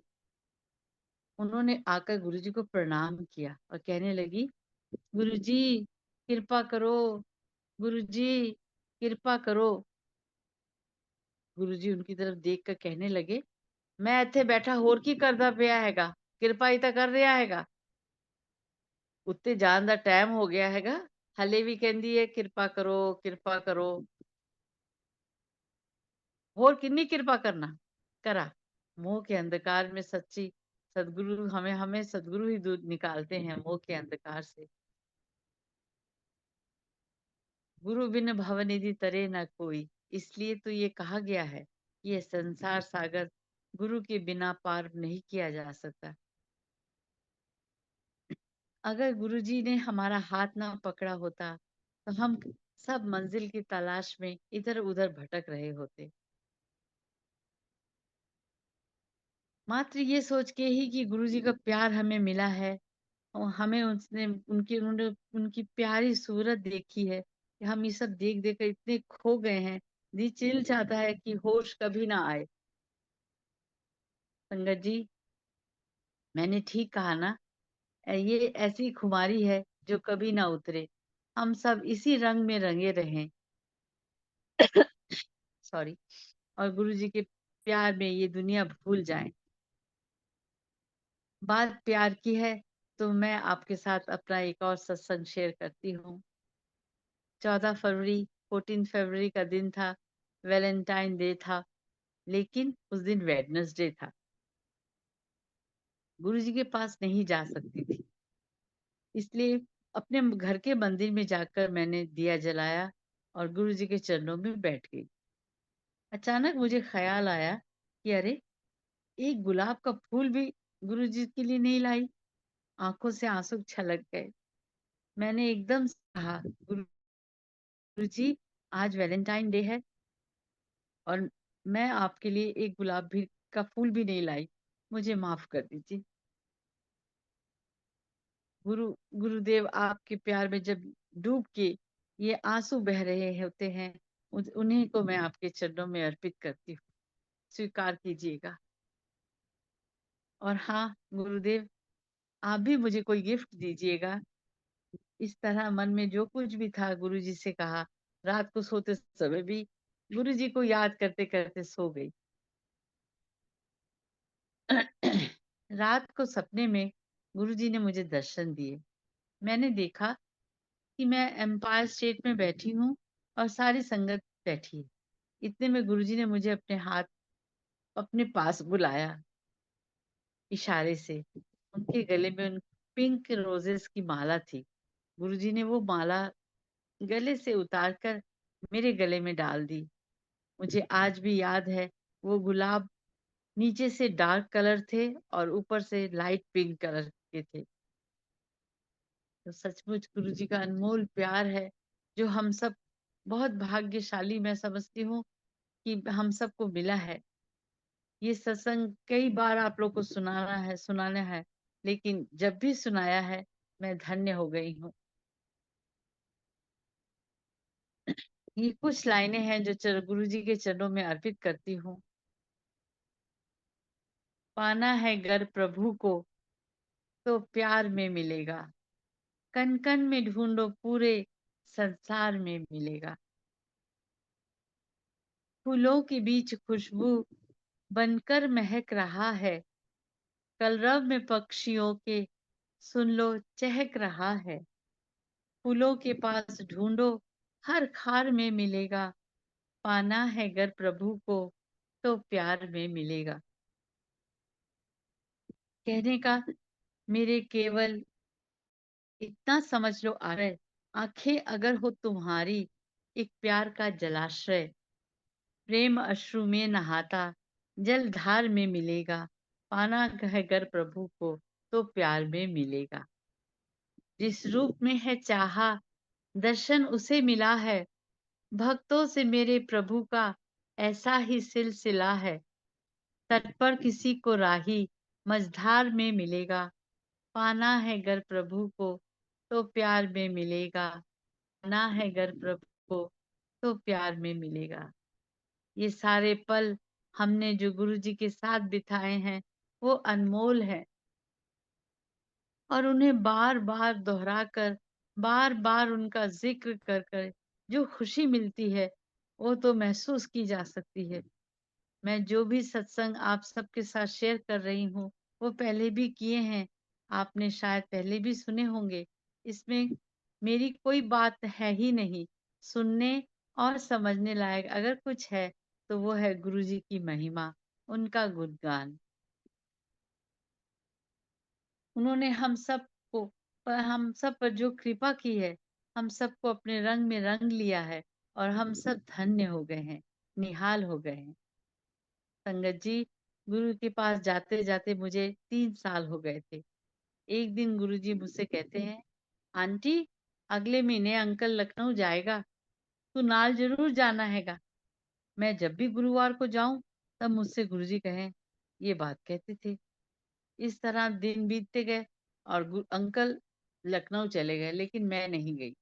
उन्होंने आकर गुरुजी को प्रणाम किया और कहने लगी, गुरुजी कृपा करो, गुरुजी कृपा करो। गुरुजी उनकी तरफ देख कर कहने लगे, मैं इत्थे बैठा होर की करदा पिया हैगा, कृपा ही तो कर रहा हैगा। उत्ते जान दा टाइम हो गया हैगा, हले भी कहंदी है कृपा करो, कृपा करो। होर किन्नी कृपा करना करा। मोह के अंधकार में सच्ची सदगुरु हमें हमें सदगुरु ही दूर निकालते हैं मोह के अंधकार से। गुरु बिन भवनिधि तरे न कोई। इसलिए तो ये कहा गया है, ये संसार सागर गुरु के बिना पार नहीं किया जा सकता। अगर गुरुजी ने हमारा हाथ ना पकड़ा होता तो हम सब मंजिल की तलाश में इधर उधर भटक रहे होते। मात्र ये सोच के ही कि गुरुजी का प्यार हमें मिला है और हमें उन्होंने उनकी प्यारी सूरत देखी है कि हम ये सब देख देख कर इतने खो गए हैं। जी चिल चाहता है कि होश कभी ना आए। संगत जी, मैंने ठीक कहा ना? ये ऐसी खुमारी है जो कभी ना उतरे। हम सब इसी रंग में रंगे रहें। सॉरी। और गुरुजी के प्यार में ये दुनिया भूल जाए। बात प्यार की है तो मैं आपके साथ अपना एक और सत्संग शेयर करती हूँ। 14 फरवरी का दिन था। वैलेंटाइन डे था, लेकिन उस दिन वेडनेसडे था। गुरुजी के पास नहीं जा सकती थी, इसलिए अपने घर के मंदिर में जाकर मैंने दिया जलाया और गुरुजी के चरणों में बैठ गई। अचानक मुझे ख्याल आया कि अरे, एक गुलाब का फूल भी गुरुजी के लिए नहीं लाई। आंखों से आंसू छलक गए। मैंने एकदम से कहा, गुरुजी, आज वैलेंटाइन डे है और मैं आपके लिए एक गुलाब भी का फूल भी नहीं लाई। मुझे माफ कर दीजिए। गुरुदेव आपके प्यार में जब डूब के ये आंसू बह रहे होते हैं, उन्हीं को मैं आपके चरणों में अर्पित करती हूँ। स्वीकार कीजिएगा। और हाँ गुरुदेव, आप भी मुझे कोई गिफ्ट दीजिएगा। इस तरह मन में जो कुछ भी था गुरुजी से कहा। रात को सोते समय भी गुरुजी को याद करते करते सो गई। रात को सपने में गुरुजी ने मुझे दर्शन दिए। मैंने देखा कि मैं एम्पायर स्टेट में बैठी हूँ और सारी संगत बैठी है। इतने में गुरुजी ने मुझे अपने हाथ अपने पास बुलाया इशारे से। उनके गले में उन पिंक रोजेस की माला थी। गुरुजी ने वो माला गले से उतारकर मेरे गले में डाल दी। मुझे आज भी याद है, वो गुलाब नीचे से डार्क कलर थे और ऊपर से लाइट पिंक कलर के थे। तो सचमुच गुरुजी का अनमोल प्यार है, जो हम सब बहुत भाग्यशाली मैं समझती हूँ कि हम सबको मिला है। ये सत्संग कई बार आप लोग को सुनाना है, लेकिन जब भी सुनाया है मैं धन्य हो गई हूँ। ये कुछ लाइनें हैं जो गुरु जी के चरणों में अर्पित करती हूँ। पाना है गर प्रभु को तो प्यार में मिलेगा, कन कन में ढूंढो पूरे संसार में मिलेगा। फूलों के बीच खुशबू बनकर महक रहा है, कलरव में पक्षियों के सुन लो चहक रहा है। फूलों के पास ढूंढो हर खार में मिलेगा, पाना है गर प्रभु को तो प्यार में मिलेगा। कहने का मेरे केवल इतना समझ लो आ रहा है, आंखें अगर हो तुम्हारी एक प्यार का जलाशय, प्रेम अश्रु में नहाता जल धार में मिलेगा, पाना है गर प्रभु को तो प्यार में मिलेगा। जिस रूप में है चाहा दर्शन उसे मिला है, भक्तों से मेरे प्रभु का ऐसा ही सिलसिला है। तट पर किसी को राही मझधार में मिलेगा, पाना है गर प्रभु को तो प्यार में मिलेगा, पाना है गर प्रभु को तो प्यार में मिलेगा। ये सारे पल हमने जो गुरु जी के साथ बिताए हैं वो अनमोल है, और उन्हें बार बार दोहरा कर, बार बार उनका जिक्र कर कर जो खुशी मिलती है वो तो महसूस की जा सकती है। मैं जो भी सत्संग आप सबके साथ शेयर कर रही हूँ वो पहले भी किए हैं, आपने शायद पहले भी सुने होंगे। इसमें मेरी कोई बात है ही नहीं। सुनने और समझने लायक अगर कुछ है तो वो है गुरु जी की महिमा, उनका गुणगान। उन्होंने हम सब पर जो कृपा की है, हम सबको अपने रंग में रंग लिया है और हम सब धन्य हो गए हैं, निहाल हो गए हैं। संगत जी, गुरु के पास जाते जाते मुझे 3 साल हो गए थे। एक दिन गुरु जी मुझसे कहते हैं, आंटी, अगले महीने अंकल लखनऊ जाएगा, तू नाल जरूर जाना हैगा। मैं जब भी गुरुवार को जाऊं तब मुझसे गुरु जी कहें ये बात कहते थे। इस तरह दिन बीतते गए और अंकल लखनऊ चले गए, लेकिन मैं नहीं गई।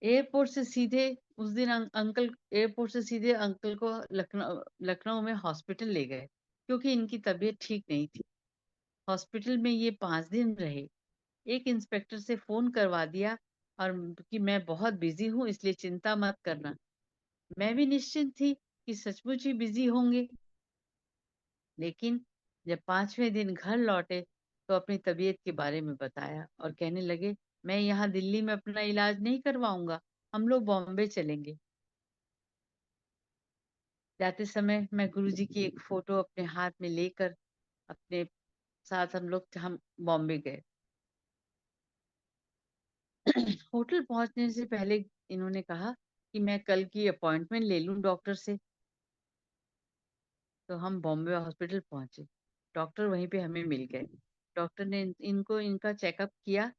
एयरपोर्ट से सीधे उस दिन अंकल एयरपोर्ट से सीधे अंकल को लखनऊ लखनऊ में हॉस्पिटल ले गए, क्योंकि इनकी तबीयत ठीक नहीं थी। हॉस्पिटल में ये 5 दिन रहे। एक इंस्पेक्टर से फोन करवा दिया और कि मैं बहुत बिजी हूँ इसलिए चिंता मत करना। मैं भी निश्चिंत थी कि सचमुच ही बिजी होंगे। लेकिन जब 5वें दिन घर लौटे तो अपनी तबीयत के बारे में बताया और कहने लगे, मैं यहाँ दिल्ली में अपना इलाज नहीं करवाऊंगा, हम लोग बॉम्बे चलेंगे। जाते समय मैं गुरुजी की एक फोटो अपने हाथ में लेकर अपने साथ हम बॉम्बे गए। होटल पहुंचने से पहले इन्होंने कहा कि मैं कल की अपॉइंटमेंट ले लूं डॉक्टर से। तो हम बॉम्बे हॉस्पिटल पहुंचे। डॉक्टर वहीं पे हमें मिल गए। डॉक्टर ने इनको इनका चेकअप किया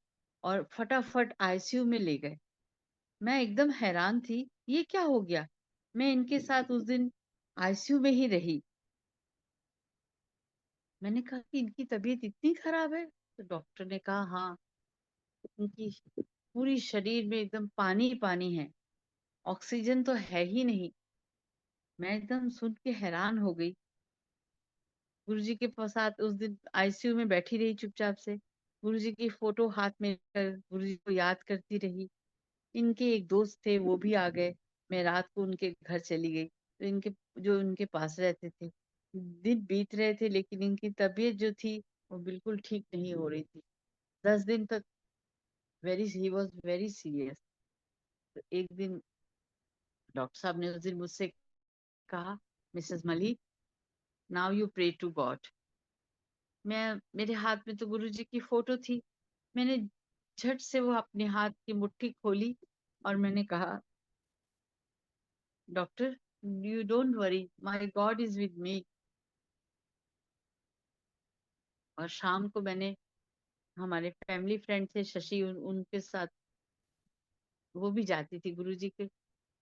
और फटाफट आईसीयू में ले गए। मैं एकदम हैरान थी, ये क्या हो गया। मैं इनके साथ उस दिन आईसीयू में ही रही। मैंने कहा कि इनकी तबीयत इतनी खराब है। तो डॉक्टर ने कहा हाँ, इनकी पूरी शरीर में एकदम पानी पानी है, ऑक्सीजन तो है ही नहीं। मैं एकदम सुन के हैरान हो गई। गुरुजी के साथ उस दिन आईसीयू में बैठी रही चुपचाप से। गुरुजी की फोटो हाथ में लेकर गुरुजी को याद करती रही। इनके एक दोस्त थे, वो भी आ गए। मैं रात को उनके घर चली गई, तो इनके जो उनके पास रहते थे। दिन बीत रहे थे लेकिन इनकी तबीयत जो थी वो बिल्कुल ठीक नहीं हो रही थी। 10 दिन तक ही वॉज वेरी सीरियस। तो एक दिन डॉक्टर साहब ने उस दिन मुझसे कहा, Mrs Malik, now you pray to God. मेरे हाथ में तो गुरुजी की फोटो थी। मैंने झट से वो अपने हाथ की मुट्ठी खोली और मैंने कहा, doctor, you don't worry, my God is with me. और शाम को मैंने, हमारे फैमिली फ्रेंड थे शशि, उनके साथ वो भी जाती थी गुरुजी के।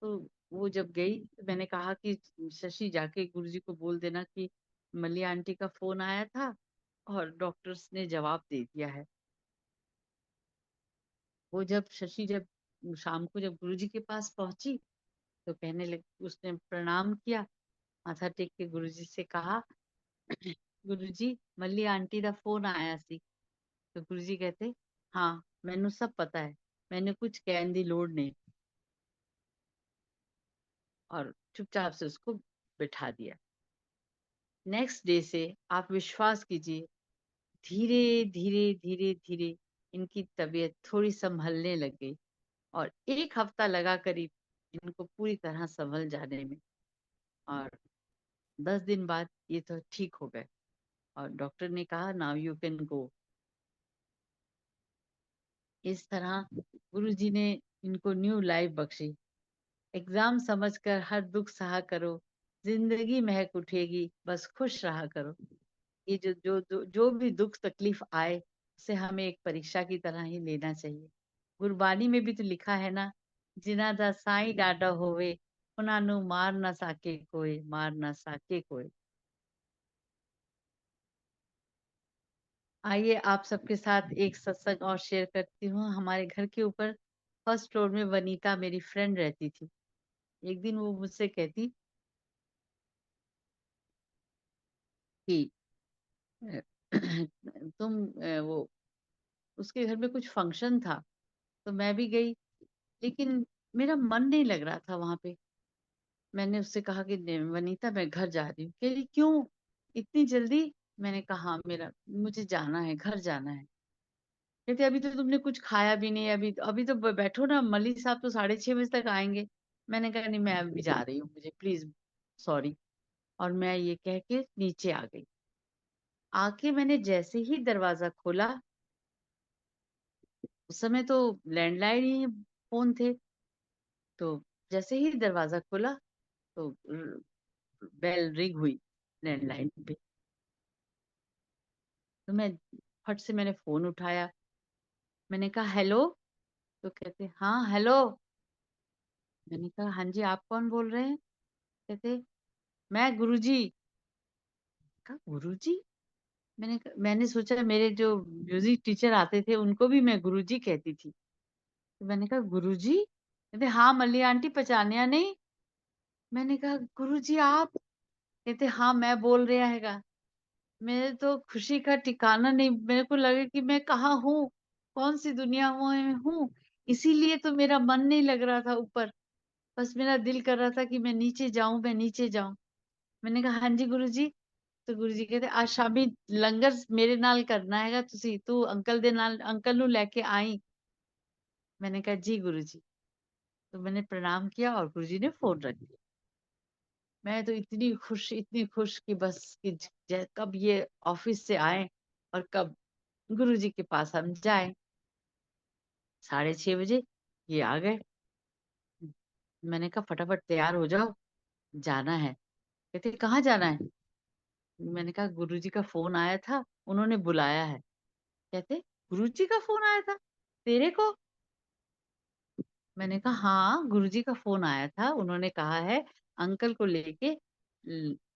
तो वो जब गई तो मैंने कहा कि शशि, जाके गुरुजी को बोल देना कि मल्ली आंटी का फोन आया था और डॉक्टर्स ने जवाब दे दिया है। वो जब शशि जब शाम को जब गुरुजी के पास पहुंची तो कहने लगी, उसने प्रणाम किया, माथा टेक के गुरुजी से कहा, गुरुजी, मल्ली आंटी दा फोन आया सी। तो गुरुजी कहते, हाँ मैनू सब पता है, मैंने कुछ कहने दी लोड़ नहीं। और चुपचाप से उसको बिठा दिया। नेक्स्ट डे से आप विश्वास कीजिए, धीरे धीरे धीरे धीरे इनकी तबीयत थोड़ी संभलने लग गई। और 1 हफ्ता लगा करीब इनको पूरी तरह संभल जाने में। और 10 दिन बाद ये तो ठीक हो गए और डॉक्टर ने कहा, नाउ यू कैन गो। इस तरह गुरुजी ने इनको न्यू लाइफ बख्शी। एग्जाम समझकर हर दुख सहा करो, जिंदगी महक उठेगी, बस खुश रहा करो। ये जो भी दुख तकलीफ आए उसे हमें एक परीक्षा की तरह ही लेना चाहिए। गुरबानी में भी तो लिखा है ना, जिन्हां दा साईं डाडा होवे, उन्हां नू मार ना सके कोई, मार ना सके कोई। आइए आप सबके साथ एक सत्संग और शेयर करती हूँ। हमारे घर के ऊपर फर्स्ट फ्लोर में वनीता मेरी फ्रेंड रहती थी। एक दिन वो मुझसे कहती कि अ, तुम वो, उसके घर में कुछ फंक्शन था तो मैं भी गई, लेकिन मेरा मन नहीं लग रहा था वहां पे। मैंने उससे कहा कि "नहीं, वनीता मैं घर जा रही हूँ।" कह रही क्यों इतनी जल्दी। मैंने कहा हाँ, मेरा मुझे जाना है, घर जाना है। कहते अभी तो तुमने कुछ खाया भी नहीं, अभी अभी तो बैठो ना, मलिक साहब तो 6:30 बजे तक आएंगे। मैंने कहा नहीं, मैं अभी जा रही हूँ, मुझे प्लीज सॉरी। और मैं ये कह के नीचे आ गई। आके मैंने जैसे ही दरवाजा खोला, उस समय तो लैंडलाइन ही फोन थे, तो जैसे ही दरवाजा खोला तो बेल रिंग हुई लैंडलाइन पे। तो मैं फट से मैंने फोन उठाया। मैंने कहा हेलो। तो कहते हाँ हेलो। मैंने कहा हाँ जी, आप कौन बोल रहे हैं। कहते मैं गुरुजी। कहा गुरुजी। मैंने सोचा मेरे जो म्यूजिक टीचर आते थे उनको भी मैं गुरुजी कहती थी। तो मैंने कहा गुरुजी। कहते हाँ मल्ली आंटी, पहचानिया नहीं। मैंने कहा गुरुजी आप। कहते हाँ मैं बोल रहा हैगा। मेरे तो खुशी का ठिकाना नहीं, मेरे को लगे कि मैं कहाँ हूँ, कौन सी दुनिया में हूँ। इसीलिए तो मेरा मन नहीं लग रहा था ऊपर। बस मेरा दिल कर रहा था कि मैं नीचे जाऊं, मैं नीचे जाऊं। मैंने कहा हाँ जी गुरुजी। तो गुरुजी कहते आज शामी लंगर मेरे नाल करना हैगा, तू अंकल दे नाल, अंकल नु लेके आई। मैंने कहा जी गुरुजी। तो मैंने प्रणाम किया और गुरुजी ने फोन रख दिया। मैं तो इतनी खुश कि बस कि कब ये ऑफिस से आए और कब गुरुजी के पास हम जाए। 6:30 बजे ये आ गए। मैंने कहा फटाफट तैयार हो जाओ, जाना है। कहते कहाँ जाना है? मैंने कहा गुरुजी का फोन आया था, उन्होंने बुलाया है। कहते गुरुजी का फोन आया था तेरे को? मैंने कहा हाँ, गुरुजी का फोन आया था, उन्होंने कहा है अंकल को लेके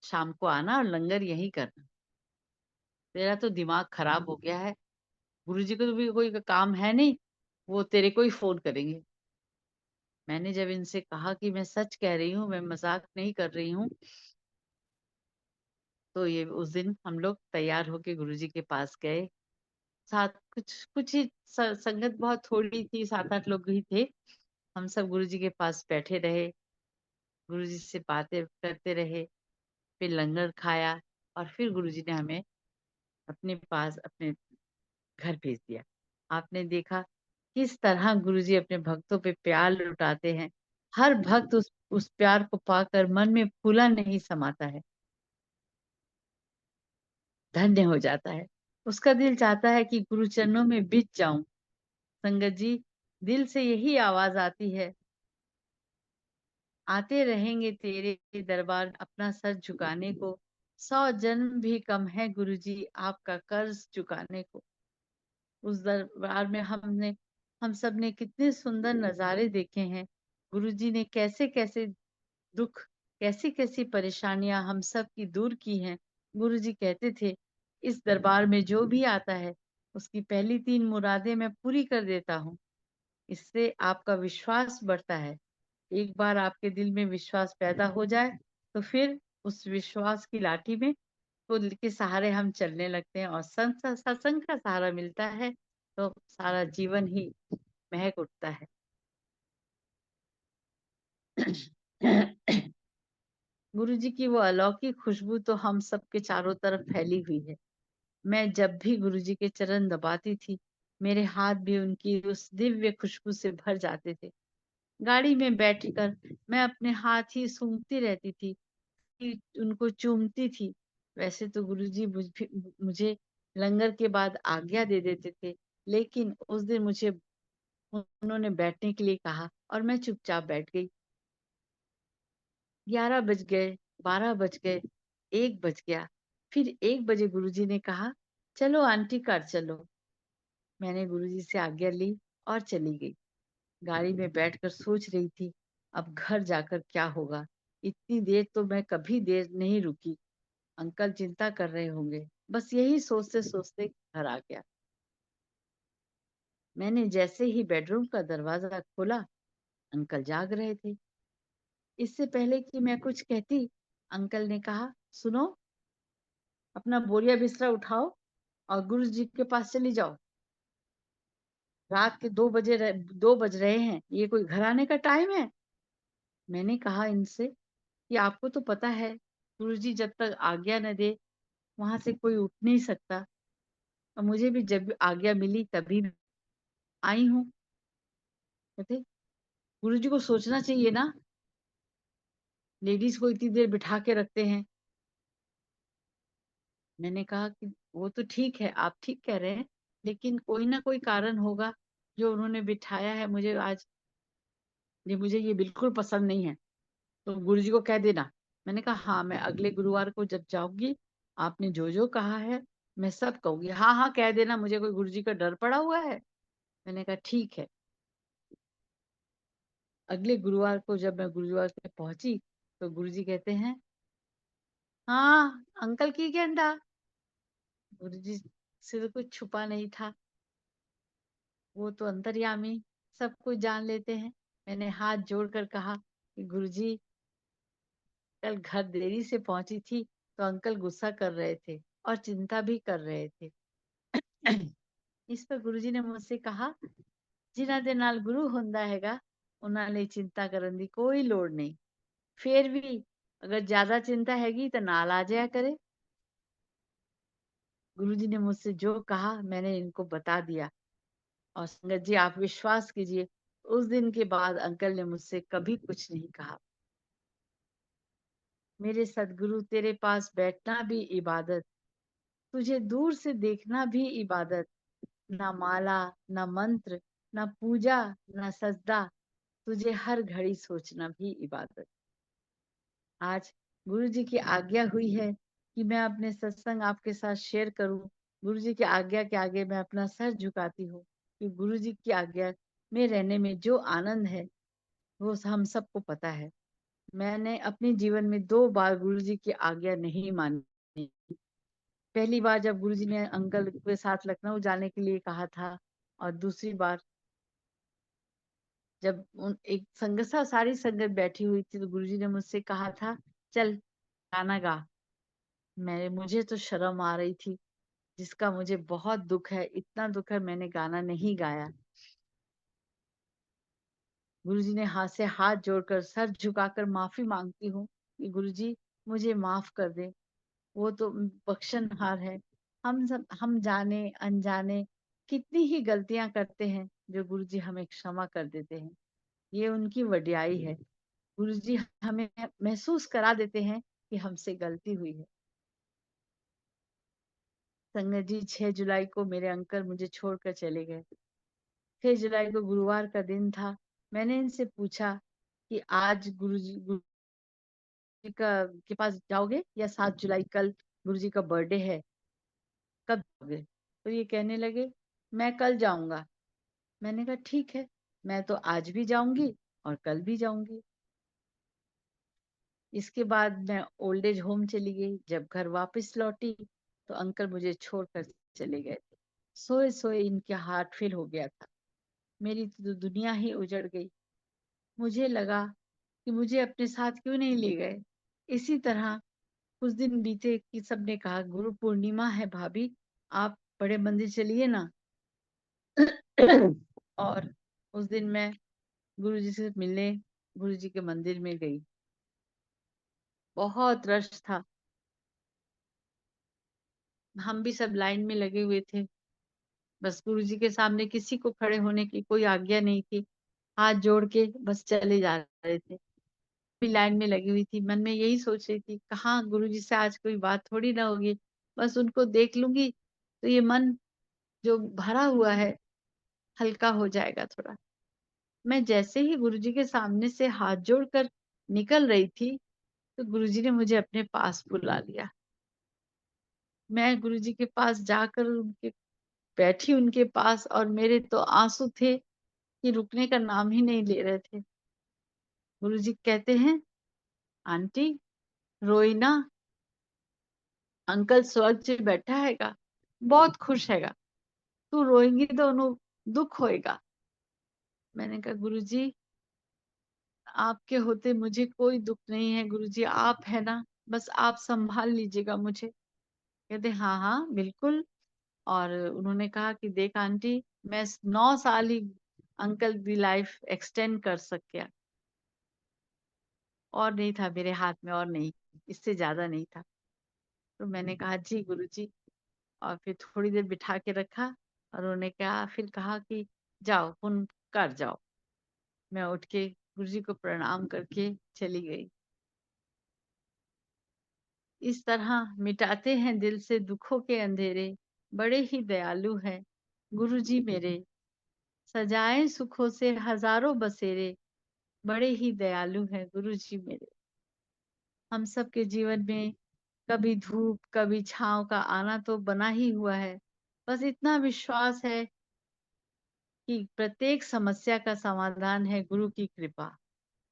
शाम को आना और लंगर यहीं करना। तेरा तो दिमाग खराब हो गया है, गुरुजी को तो भी कोई काम है नहीं, वो तेरे को ही फोन करेंगे। मैंने जब इनसे कहा कि मैं सच कह रही हूँ, मैं मजाक नहीं कर रही हूँ, तो ये उस दिन हम लोग तैयार होके गुरुजी के पास गए। साथ कुछ कुछ ही संगत बहुत थोड़ी थी, 7-8 लोग ही थे। हम सब गुरुजी के पास बैठे रहे, गुरुजी से बातें करते रहे, फिर लंगर खाया और फिर गुरुजी ने हमें अपने पास अपने घर भेज दिया। आपने देखा किस तरह गुरुजी अपने भक्तों पे प्यार लुटाते हैं। हर भक्त उस प्यार को पाकर मन में फूला नहीं समाता है, धन्य हो जाता है। उसका दिल चाहता है कि गुरु चरणों में बिछ जाऊं। संगत जी, दिल से यही आवाज आती है, आते रहेंगे तेरे दरबार अपना सर झुकाने को। 100 जन्म भी कम है गुरुजी आपका कर्ज चुकाने को। उस दरबार में हम सब ने कितने सुंदर नजारे देखे हैं। गुरुजी ने कैसे कैसे दुख, कैसी कैसी परेशानियां हम सब की दूर की हैं। गुरुजी कहते थे इस दरबार में जो भी आता है उसकी पहली 3 मुरादें मैं पूरी कर देता हूँ। इससे आपका विश्वास बढ़ता है। एक बार आपके दिल में विश्वास पैदा हो जाए तो फिर उस विश्वास की लाठी में पुल के सहारे हम चलने लगते हैं और सत्संग का सहारा मिलता है तो सारा जीवन ही महक उठता है। गुरु जी की वो अलौकिक खुशबू तो हम सबके चारों तरफ फैली हुई है। मैं जब भी गुरु जी के चरण दबाती थी, मेरे हाथ भी उनकी उस दिव्य खुशबू से भर जाते थे। गाड़ी में बैठकर मैं अपने हाथ ही सूंघती रहती थी, कि उनको चूमती थी। वैसे तो गुरुजी मुझे लंगर के बाद आज्ञा दे देते थे, लेकिन उस दिन मुझे उन्होंने बैठने के लिए कहा और मैं चुपचाप बैठ गई। 11 बज गए, 12 बज गए, 1 बज गया। फिर 1 बजे गुरुजी ने कहा चलो आंटी घर चलो। मैंने गुरुजी से आज्ञा ली और चली गई। गाड़ी में बैठकर सोच रही थी अब घर जाकर क्या होगा। इतनी देर तो मैं कभी देर नहीं रुकी, अंकल चिंता कर रहे होंगे। बस यही सोचते सोचते घर आ गया। मैंने जैसे ही बेडरूम का दरवाजा खोला, अंकल जाग रहे थे। इससे पहले कि मैं कुछ कहती, अंकल ने कहा सुनो, अपना बोरिया बिस्तरा उठाओ और गुरु जी के पास चली जाओ। रात के 2 बज रहे हैं, ये कोई घर आने का टाइम है? मैंने कहा इनसे कि आपको तो पता है गुरु जी जब तक आज्ञा न दे वहां से कोई उठ नहीं सकता, और मुझे भी जब आज्ञा मिली तभी आई हूँ। कहते गुरु जी को सोचना चाहिए ना, लेडीज को इतनी देर बिठा के रखते हैं। मैंने कहा कि वो तो ठीक है, आप ठीक कह रहे हैं, लेकिन कोई ना कोई कारण होगा जो उन्होंने बिठाया है मुझे आज। मुझे ये बिल्कुल पसंद नहीं है, तो गुरुजी को कह देना। मैंने कहा हाँ, मैं अगले गुरुवार को जब जाऊंगी, आपने जो जो कहा है मैं सब कहूंगी। हाँ हाँ कह देना, मुझे कोई गुरुजी का डर पड़ा हुआ है। मैंने कहा ठीक है। अगले गुरुवार को जब मैं गुरुद्वार पे पहुंची तो गुरुजी कहते हैं हाँ अंकल की कहता। गुरुजी से तो कुछ छुपा नहीं था, वो तो अंतर्यामी सब कुछ जान लेते हैं। मैंने हाथ जोड़कर कहा कि गुरुजी, कल घर देरी से पहुंची थी तो अंकल गुस्सा कर रहे थे और चिंता भी कर रहे थे। इस पर गुरुजी ने मुझसे कहा जिन्हां दे नाल गुरु हुंदा हैगा उन्हां ਲਈ चिंता करन दी कोई लोड़ नहीं। फिर भी अगर ज्यादा चिंता हैगी तो नाल आ जाया करे। गुरुजी ने मुझसे जो कहा मैंने इनको बता दिया, और संगत जी आप विश्वास कीजिए उस दिन के बाद अंकल ने मुझसे कभी कुछ नहीं कहा। मेरे सदगुरु, तेरे पास बैठना भी इबादत, तुझे दूर से देखना भी इबादत। ना माला, ना मंत्र, ना पूजा, ना सजदा, तुझे हर घड़ी सोचना भी इबादत। आज गुरु जी की आज्ञा हुई है कि मैं अपने सत्संग आपके साथ शेयर करूं। गुरु जी की आज्ञा के आगे मैं अपना सर झुकाती हूँ कि गुरु जी की आज्ञा में रहने में जो आनंद है वो हम सबको पता है। मैंने अपने जीवन में 2 बार गुरु जी की आज्ञा नहीं मानी। पहली बार जब गुरु जी ने अंकल के साथ लखनऊ जाने के लिए कहा था, और दूसरी बार जब उन एक सारी संगत बैठी हुई थी तो गुरुजी ने मुझसे कहा था, चल गाना गा। मुझे तो शर्म आ रही थी, जिसका मुझे बहुत दुख है, इतना दुख है मैंने गाना नहीं गाया। गुरुजी ने हाथ से हाथ जोड़कर सर झुकाकर माफी मांगती हूँ कि गुरुजी मुझे माफ कर दे। वो तो बख्शनहार है। हम जाने अनजाने कितनी ही गलतियां करते हैं जो गुरुजी हमें क्षमा कर देते हैं। ये उनकी वड्याई है। गुरुजी हमें महसूस करा देते हैं कि हमसे गलती हुई है। संगत जी 6 जुलाई को मेरे अंकल मुझे छोड़कर चले गए। 6 जुलाई को गुरुवार का दिन था। मैंने इनसे पूछा कि आज गुरुजी का के पास जाओगे या 7 जुलाई कल गुरुजी का बर्थडे है, कब जाओगे? तो ये कहने लगे मैं कल जाऊंगा। मैंने कहा ठीक है, मैं तो आज भी जाऊंगी और कल भी जाऊंगी। इसके बाद मैं ओल्ड एज होम चली गई। जब घर वापस लौटी तो अंकल मुझे छोड़कर चले गए थे। सोए सोए इनके हार्ट फेल हो गया था। मेरी तो दुनिया ही उजड़ गई। मुझे लगा कि मुझे अपने साथ क्यों नहीं ले गए। इसी तरह कुछ दिन बीते कि सबने कहा गुरु पूर्णिमा है भाभी, आप बड़े मंदिर चलिए ना। और उस दिन मैं गुरु जी से मिलने गुरु जी के मंदिर में गई। बहुत रश था। हम भी सब लाइन में लगे हुए थे। बस गुरु जी के सामने किसी को खड़े होने की कोई आज्ञा नहीं थी। हाथ जोड़ के बस चले जा रहे थे। भी लाइन में लगी हुई थी। मन में यही सोच रही थी, कहाँ गुरु जी से आज कोई बात थोड़ी ना होगी, बस उनको देख लूंगी तो ये मन जो भरा हुआ है हल्का हो जाएगा थोड़ा। मैं जैसे ही गुरु जी के सामने से हाथ जोड़कर निकल रही थी तो गुरु जी ने मुझे अपने पास बुला लिया। मैं गुरु जी के पास जाकर उनके बैठी उनके पास, और मेरे तो आंसू थे कि रुकने का नाम ही नहीं ले रहे थे। गुरुजी कहते हैं, आंटी रोई ना, अंकल स्वर्ग से बैठा हैगा, बहुत खुश हैगा, तू रोएंगी तो उन्हें दुख होएगा। मैंने कहा गुरुजी आपके होते मुझे कोई दुख नहीं है, गुरुजी आप है ना, बस आप संभाल लीजिएगा मुझे। कहते हाँ हाँ बिल्कुल। और उन्होंने कहा कि देख आंटी, मैं 9 साल ही अंकल की लाइफ एक्सटेंड कर सकिया, और नहीं था मेरे हाथ में, और नहीं, इससे ज्यादा नहीं था। तो मैंने कहा जी गुरुजी, और फिर थोड़ी देर बिठा के रखा, और उन्होंने कहा, फिर कहा कि जाओ पुण्य कर जाओ। मैं उठ के गुरुजी को प्रणाम करके चली गई। इस तरह मिटाते हैं दिल से दुखों के अंधेरे, बड़े ही दयालु हैं गुरुजी मेरे, सजाए सुखों से हजारों बसेरे, बड़े ही दयालु हैं गुरुजी मेरे। हम सब के जीवन में कभी धूप कभी छांव का आना तो बना ही हुआ है। बस इतना विश्वास है कि प्रत्येक समस्या का समाधान है गुरु की कृपा।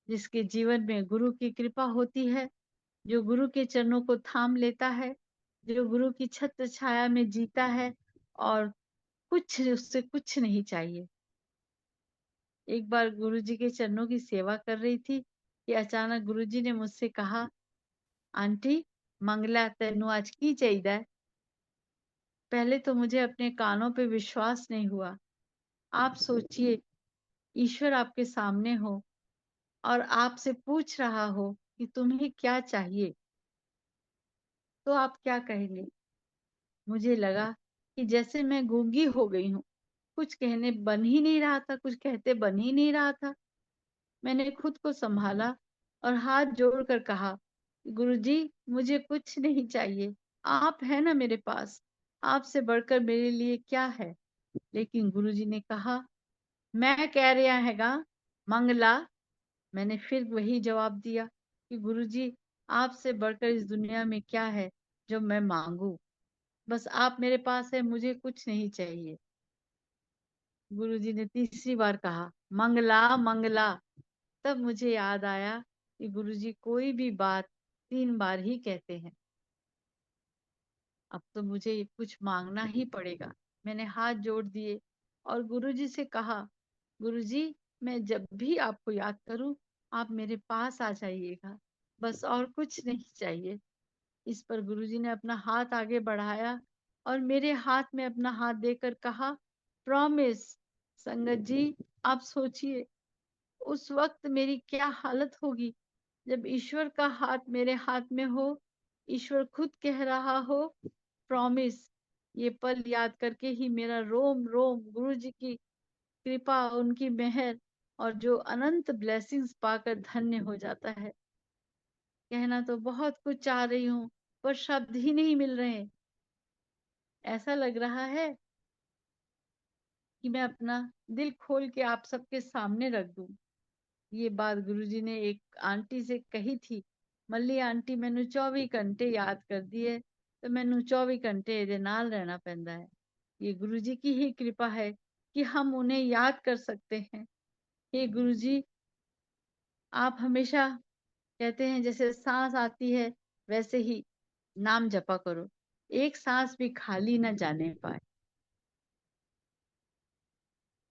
जिसके जीवन में गुरु की कृपा होती है, जो गुरु के चरणों को थाम लेता है, जो गुरु की छत्र छाया में जीता है, और कुछ उससे कुछ नहीं चाहिए। एक बार गुरु जी के चरणों की सेवा कर रही थी कि अचानक गुरु जी ने मुझसे कहा, आंटी मंगला तेनू आज की चाहिए। पहले तो मुझे अपने कानों पे विश्वास नहीं हुआ। आप सोचिए, ईश्वर आपके सामने हो और आपसे पूछ रहा हो कि तुम्हें क्या चाहिए, तो आप क्या कहेंगे? मुझे लगा कि जैसे मैं गूंगी हो गई हूँ, कुछ कहने बन ही नहीं रहा था, कुछ कहते बन ही नहीं रहा था। मैंने खुद को संभाला और हाथ जोड़कर कहा, गुरुजी मुझे कुछ नहीं चाहिए, आप है ना मेरे पास, आपसे बढ़कर मेरे लिए क्या है। लेकिन गुरुजी ने कहा, मैं कह रहा हैगा मंगला। मैंने फिर वही जवाब दिया कि गुरुजी, आपसे बढ़कर इस दुनिया में क्या है जो मैं मांगू। बस आप मेरे पास है, मुझे कुछ नहीं चाहिए। गुरुजी ने तीसरी बार कहा, मंगला मंगला। तब मुझे याद आया कि गुरुजी कोई भी बात 3 बार ही कहते हैं। अब तो मुझे कुछ मांगना ही पड़ेगा। मैंने हाथ जोड़ दिए और गुरुजी से कहा, गुरुजी, मैं जब भी आपको याद करूं, आप मेरे पास आ जाइएगा, बस और कुछ नहीं चाहिए। इस पर गुरुजी ने अपना हाथ आगे बढ़ाया और मेरे हाथ में अपना हाथ देकर कहा, प्रॉमिस। संगत जी, आप सोचिए उस वक्त मेरी क्या हालत होगी जब ईश्वर का हाथ मेरे हाथ में हो, ईश्वर खुद कह रहा हो, प्रॉमिस। ये पल याद करके ही मेरा रोम रोम गुरु जी की कृपा, उनकी मेहर और जो अनंत ब्लेसिंग्स पाकर धन्य हो जाता है। कहना तो बहुत कुछ चाह रही हूँ, पर शब्द ही नहीं मिल रहे। ऐसा लग रहा है कि मैं अपना दिल खोल के आप सबके सामने रख दूं। ये बात गुरुजी ने एक आंटी से कही थी, मल्ली आंटी मैनू 24 घंटे याद कर दी है, तो मैनू 24 घंटे ਇਹਦੇ नाल रहना पैंदा है। ये गुरुजी की ही कृपा है कि हम उन्हें याद कर सकते हैं। हे गुरुजी, आप हमेशा कहते हैं जैसे सांस आती है वैसे ही नाम जपा करो, एक सांस भी खाली ना जाने पाए।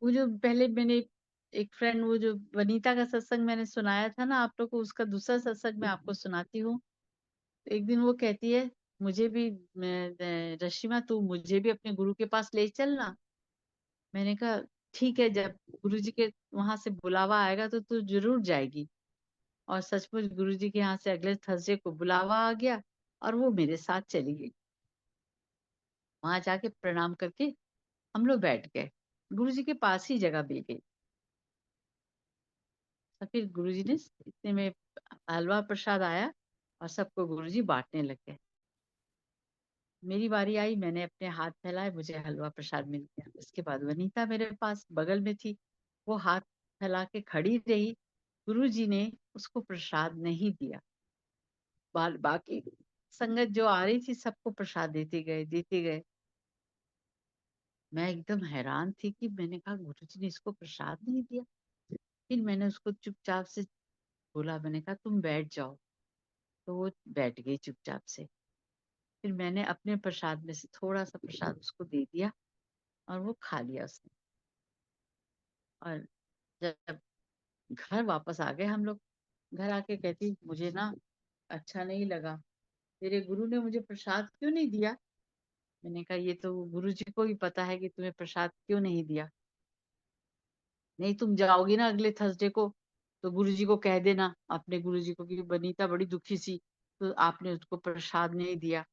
वो जो पहले मैंने एक फ्रेंड, वो जो वनीता का सत्संग मैंने सुनाया था ना आप लोग को, उसका दूसरा सत्संग मैं आपको सुनाती हूँ। एक दिन वो कहती है, मुझे भी रशिमा, तू मुझे भी अपने गुरु के पास ले चलना। मैंने कहा ठीक है, जब गुरु जी के वहां से बुलावा आएगा तो तू जरूर जाएगी। और सचमुच गुरु जी के यहाँ से अगले थर्सडे को बुलावा आ गया और वो मेरे साथ चली गई। वहां जाके प्रणाम करके हम लोग बैठ गए, गुरु जी के पास ही जगह मिल गई। तो फिर गुरुजी ने इतने में हलवा प्रसाद आया और सबको गुरुजी बांटने लग गए। मेरी बारी आई, मैंने अपने हाथ फैलाए, मुझे हलवा प्रसाद मिल गया। उसके बाद वनीता मेरे पास बगल में थी, वो हाथ फैला के खड़ी रही। गुरुजी ने उसको प्रसाद नहीं दिया। बाकी संगत जो आ रही थी सबको प्रसाद देते गए देते गए। मैं एकदम हैरान थी कि मैंने कहा गुरुजी ने इसको प्रसाद नहीं दिया। फिर मैंने उसको चुपचाप से बोला, मैंने कहा तुम बैठ जाओ। तो वो बैठ गई चुपचाप से। फिर मैंने अपने प्रसाद में से थोड़ा सा प्रसाद उसको दे दिया और वो खा लिया उसने। और जब घर वापस आ गए हम लोग, घर आके कहती, मुझे ना अच्छा नहीं लगा, तेरे गुरु ने मुझे प्रसाद क्यों नहीं दिया। मैंने कहा ये तो गुरु जी को ही पता है कि तुम्हें प्रसाद क्यों नहीं दिया। नहीं, तुम जाओगी ना अगले थर्सडे को तो गुरु जी को कह देना, अपने गुरु जी को, कि बनीता बड़ी दुखी सी, तो आपने उसको प्रसाद नहीं दिया।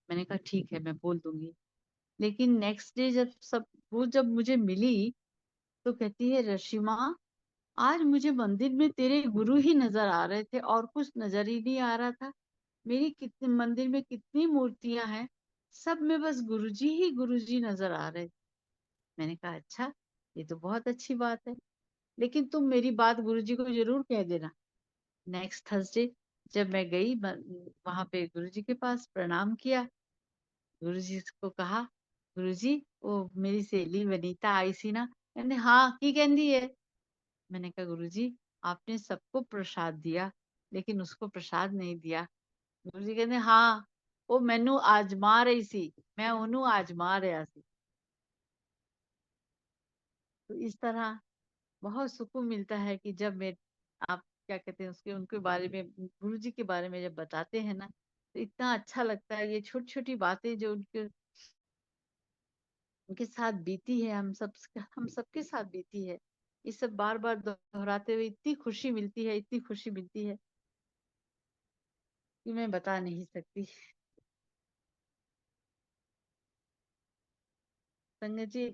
मैंने कहा ठीक है, मैं बोल दूंगी। लेकिन नेक्स्ट डे जब वो जब मुझे मिली तो कहती है, रशिमा, आज मुझे मंदिर में तेरे गुरु ही नजर आ रहे थे और कुछ नजर ही नहीं आ रहा था। मेरी कितने मंदिर में कितनी मूर्तियां हैं, सब में बस गुरुजी ही गुरुजी नजर आ रहे थे। मैंने कहा अच्छा, ये तो बहुत अच्छी बात है, लेकिन तुम मेरी बात गुरुजी को जरूर कह देना। नेक्स्ट थर्सडे जब मैं गई वहां पे गुरुजी के पास प्रणाम किया, गुरुजी को कहा, गुरुजी, वो मेरी सहेली वनीता आई सी ना। मैंने हाँ की कहती है। मैंने कहा गुरुजी, आपने सबको प्रसाद दिया लेकिन उसको प्रसाद नहीं दिया। गुरुजी कहते हाँ, वो मैनू आजमा रही सी, मैं ओनू आजमा रहा सी। तो इस तरह बहुत सुकून मिलता है कि जब मैं, आप क्या कहते हैं उसके, उनके बारे में, गुरुजी के बारे में जब बताते हैं ना, तो इतना अच्छा लगता है। ये छोटी छोटी बातें जो उनके साथ बीती है, हम सबके साथ बीती है, ये सब बार बार दोहराते हुए इतनी खुशी मिलती है, इतनी खुशी मिलती है कि मैं बता नहीं सकती। संगत जी,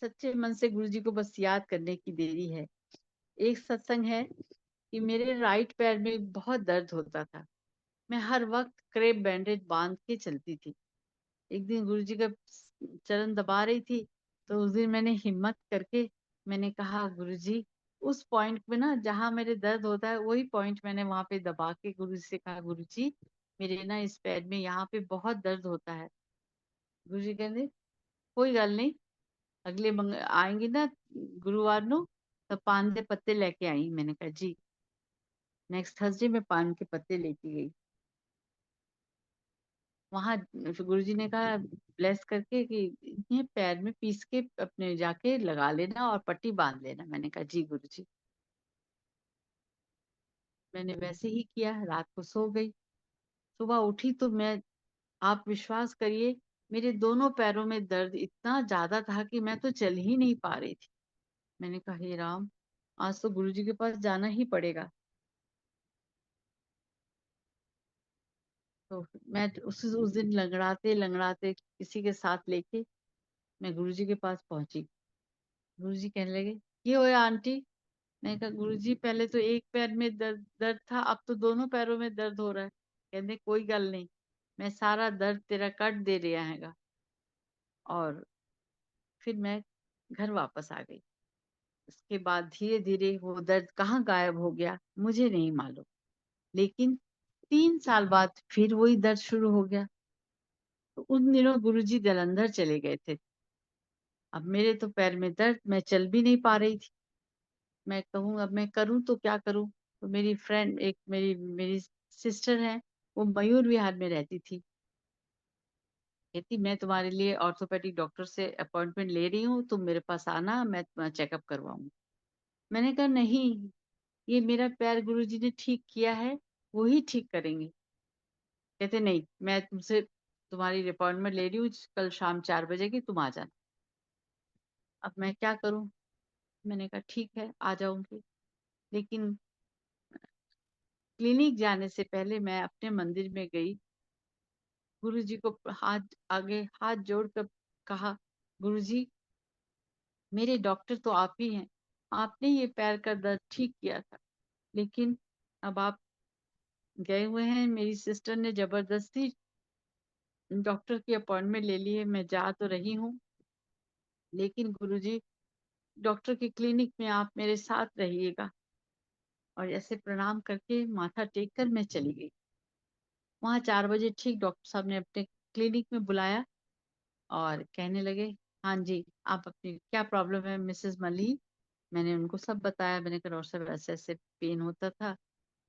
सच्चे मन से गुरु जी को बस याद करने की देरी है। एक सत्संग है कि मेरे राइट पैर में बहुत दर्द होता था, मैं हर वक्त क्रेप बैंडेज बांध के चलती थी। एक दिन गुरु जी का चरण दबा रही थी, तो उस दिन मैंने हिम्मत करके मैंने कहा, गुरु जी उस पॉइंट पे ना जहाँ मेरे दर्द होता है वही पॉइंट मैंने वहां पे दबा के गुरु जी से कहा, गुरु जी मेरे ना इस पैर में यहाँ पे बहुत दर्द होता है। गुरु जी कहते कोई गल नहीं, अगले आएंगे ना गुरुवार नो, तो पान के पत्ते लेके आई। मैंने कहा जी। नेक्स्ट थर्सडे में पान के पत्ते लेके गई वहां। गुरु जी ने कहा ब्लेस करके कि इन्हें पैर में पीस के अपने जाके लगा लेना और पट्टी बांध लेना। मैंने कहा जी गुरु जी। मैंने वैसे ही किया, रात को सो गई। सुबह उठी तो मैं, आप विश्वास करिए, मेरे दोनों पैरों में दर्द इतना ज्यादा था कि मैं तो चल ही नहीं पा रही थी। मैंने कहा हे राम, आज तो गुरु जी के पास जाना ही पड़ेगा। तो मैं उस दिन लंगड़ाते लंगड़ाते किसी के साथ लेके मैं गुरु जी के पास पहुंची। गुरु जी कहने लगे ये होया आंटी। मैंने कहा गुरु जी पहले तो एक पैर में दर्द दर्द था, अब तो दोनों पैरों में दर्द हो रहा है। कहते कोई गल नहीं, मैं सारा दर्द तेरा कट दे रहा हैगा। और फिर मैं घर वापस आ गई। उसके बाद धीरे धीरे वो दर्द कहाँ गायब हो गया मुझे नहीं मालूम, लेकिन 3 साल बाद फिर वही दर्द शुरू हो गया। तो उन दिनों गुरुजी जालंधर चले गए थे। अब मेरे तो पैर में दर्द, मैं चल भी नहीं पा रही थी। मैं कहूँ अब मैं करूँ तो क्या करूँ। तो मेरी फ्रेंड, एक मेरी मेरी सिस्टर है, वो मयूर विहार में रहती थी। कहती मैं तुम्हारे लिए ऑर्थोपेडिक डॉक्टर से अपॉइंटमेंट ले रही हूँ, तुम मेरे पास आना, मैं तुम्हारा चेकअप करवाऊंगी। मैंने कहा नहीं, ये मेरा पैर गुरुजी ने ठीक किया है, वो ही ठीक करेंगे। कहते नहीं, मैं तुमसे तुम्हारी अपॉइंटमेंट ले रही हूँ, कल शाम 4 बजे की, तुम आ जाना। अब मैं क्या करूं। मैंने कहा ठीक है आ जाऊंगी। लेकिन क्लिनिक जाने से पहले मैं अपने मंदिर में गई, गुरुजी को हाथ आगे हाथ जोड़कर कहा, गुरुजी मेरे डॉक्टर तो आप ही हैं, आपने ये पैर का दर्द ठीक किया था, लेकिन अब आप गए हुए हैं, मेरी सिस्टर ने जबरदस्ती डॉक्टर की अपॉइंटमेंट ले ली है, मैं जा तो रही हूँ, लेकिन गुरुजी डॉक्टर की क्लिनिक में आप मेरे साथ रहिएगा। और ऐसे प्रणाम करके माथा टेक कर मैं चली गई। वहां 4 बजे ठीक डॉक्टर साहब ने अपने क्लिनिक में बुलाया और कहने लगे हाँ जी, आप अपनी क्या प्रॉब्लम है मिसेस मली। मैंने उनको सब बताया। मैंने कहा डॉक्टर साहब ऐसे ऐसे पेन होता था,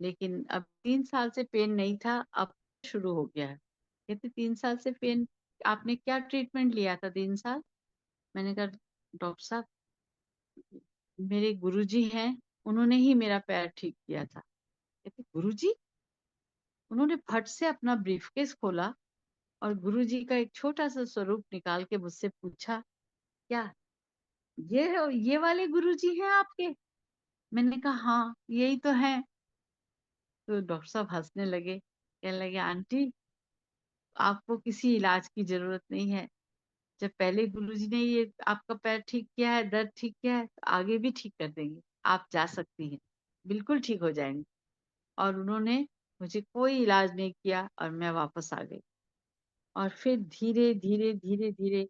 लेकिन अब 3 साल से पेन नहीं था, अब शुरू हो गया है। कहते 3 साल से पेन, आपने क्या ट्रीटमेंट लिया था 3 साल। मैंने कहा डॉक्टर साहब मेरे गुरुजी हैं, उन्होंने ही मेरा पैर ठीक किया था। कहते गुरुजी। उन्होंने फट से अपना ब्रीफकेस खोला और गुरुजी का एक छोटा सा स्वरूप निकाल के मुझसे पूछा, क्या ये वाले गुरुजी हैं आपके। मैंने कहा हाँ यही तो है। तो डॉक्टर साहब हंसने लगे, कहने लगे आंटी आपको किसी इलाज की जरूरत नहीं है। जब पहले गुरुजी ने ये आपका पैर ठीक किया है, दर्द ठीक किया है, तो आगे भी ठीक कर देंगे, आप जा सकती हैं, बिल्कुल ठीक हो जाएंगे। और उन्होंने मुझे कोई इलाज नहीं किया और मैं वापस आ गई। और फिर धीरे धीरे धीरे धीरे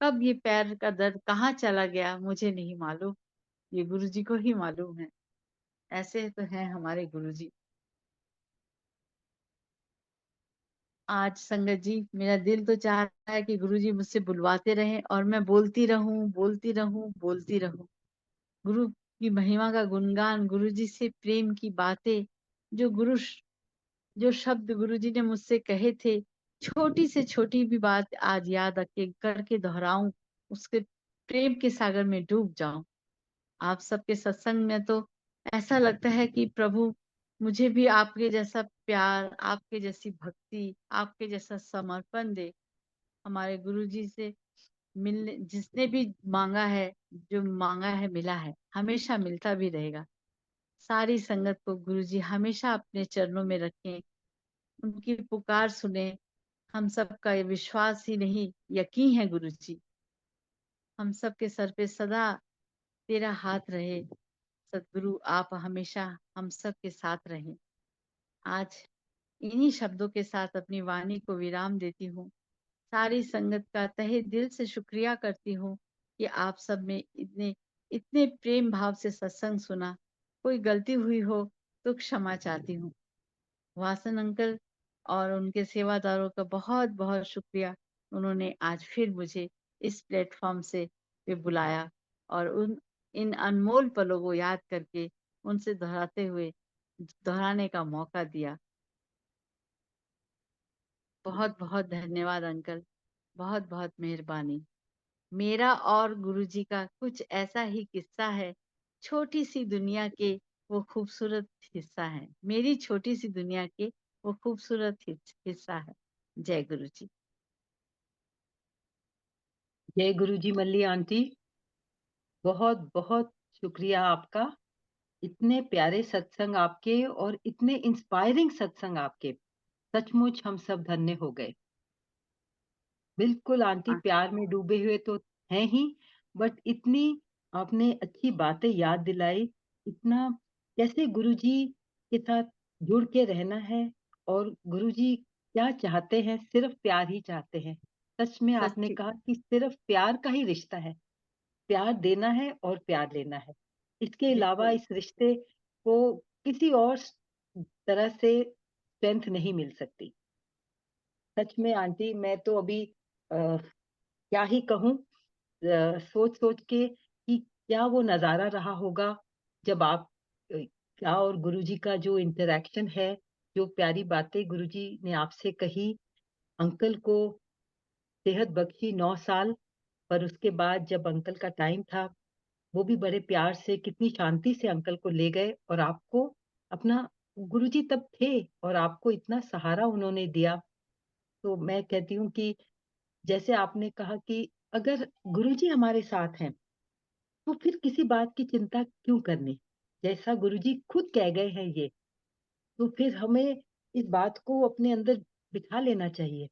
कब ये पैर का दर्द कहाँ चला गया मुझे नहीं मालूम, ये गुरुजी को ही मालूम है। ऐसे तो हैं हमारे गुरुजी। आज संगत जी मेरा दिल तो चाह रहा है कि गुरुजी मुझसे बुलवाते रहें और मैं बोलती रहूं बोलती रहूं बोलती रहूं। गुरु की महिमा का गुणगान, गुरुजी से प्रेम की बातें, जो जो शब्द गुरुजी ने मुझसे कहे थे, छोटी से छोटी भी बात आज याद करके दोहराऊं, उसके प्रेम के सागर में डूब जाऊं। आप सबके सत्संग में तो ऐसा लगता है कि प्रभु मुझे भी आपके जैसा प्यार, आपके जैसी भक्ति, आपके जैसा समर्पण दे। हमारे गुरुजी से मिलने जिसने भी मांगा है, जो मांगा है मिला है, हमेशा मिलता भी रहेगा। सारी संगत को गुरुजी हमेशा अपने चरणों में रखें, उनकी पुकार सुने। हम सबका ये विश्वास ही नहीं यकीन है गुरुजी, हम सबके सर पे सदा तेरा हाथ रहे। सदगुरु आप हमेशा हम सब के साथ रहें। आज इन्हीं शब्दों के साथ अपनी वाणी को विराम देती हूँ। सारी संगत का तहे दिल से शुक्रिया करती हूँ कि आप सब में इतने इतने प्रेम भाव से सत्संग सुना। कोई गलती हुई हो तो क्षमा चाहती हूँ। वासन अंकल और उनके सेवादारों का बहुत बहुत शुक्रिया। उन्होंने आज फिर मुझे इस प्लेटफॉर्म से पे बुलाया और उन इन अनमोल पलों को याद करके उनसे दोहराने का मौका दिया। बहुत बहुत धन्यवाद अंकल, बहुत बहुत मेहरबानी। मेरा और गुरुजी का कुछ ऐसा ही किस्सा है। छोटी सी दुनिया के वो खूबसूरत हिस्सा है। मेरी छोटी सी दुनिया के वो खूबसूरत हिस्सा है। जय गुरु जी। जय गुरु जी मल्ली आंटी, बहुत बहुत शुक्रिया आपका। इतने प्यारे सत्संग आपके और इतने इंस्पायरिंग सत्संग आपके, सचमुच हम सब धन्य हो गए। बिल्कुल आंटी, हाँ, प्यार में डूबे हुए तो हैं ही, बट इतनी आपने अच्छी बातें याद दिलाई। इतना कैसे गुरुजी के साथ जुड़ के रहना है, और गुरुजी क्या चाहते हैं, सिर्फ प्यार ही चाहते हैं। सच में आपने सच्ची कहा कि सिर्फ प्यार का ही रिश्ता है, प्यार देना है और प्यार लेना है। इसके अलावा बिल्कुल। इस रिश्ते को किसी और तरह से स्ट्रेंथ नहीं मिल सकती। सच में आंटी, मैं तो अभी क्या ही कहूँ, सोच सोच के कि क्या वो नजारा रहा होगा जब आप क्या और गुरुजी का जो इंटरेक्शन है, जो प्यारी बातें गुरुजी ने आपसे कही। अंकल को सेहत बख्शी 9 साल, पर उसके बाद जब अंकल का टाइम था, वो भी बड़े प्यार से, कितनी शांति से अंकल को ले गए, और आपको अपना, गुरुजी तब थे और आपको इतना सहारा उन्होंने दिया। तो मैं कहती हूँ कि जैसे आपने कहा कि अगर गुरुजी हमारे साथ हैं तो फिर किसी बात की चिंता क्यों करनी। जैसा गुरुजी खुद कह गए हैं ये, तो फिर हमें इस बात को अपने अंदर बिठा लेना चाहिए।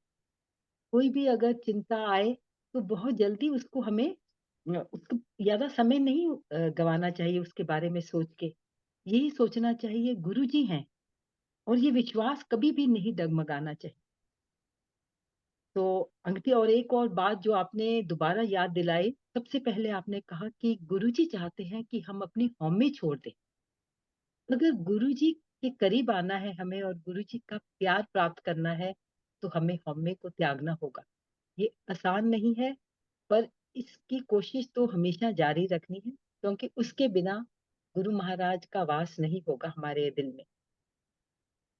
कोई भी अगर चिंता आए तो बहुत जल्दी उसको हमें उसको ज्यादा समय नहीं गंवाना चाहिए उसके बारे में सोच के। यही सोचना चाहिए गुरुजी हैं, और ये विश्वास कभी भी नहीं डगमगाना चाहिए। तो अंगठी, और एक और बात जो आपने दोबारा याद दिलाई, सबसे पहले आपने कहा कि गुरुजी चाहते हैं कि हम अपनी हौमें छोड़ दें। अगर गुरुजी के करीब आना है हमें और गुरुजी का प्यार प्राप्त करना है, तो हमें हौमे को त्यागना होगा। ये आसान नहीं है, पर इसकी कोशिश तो हमेशा जारी रखनी है, क्योंकि उसके बिना गुरु महाराज का वास नहीं होगा हमारे दिल में।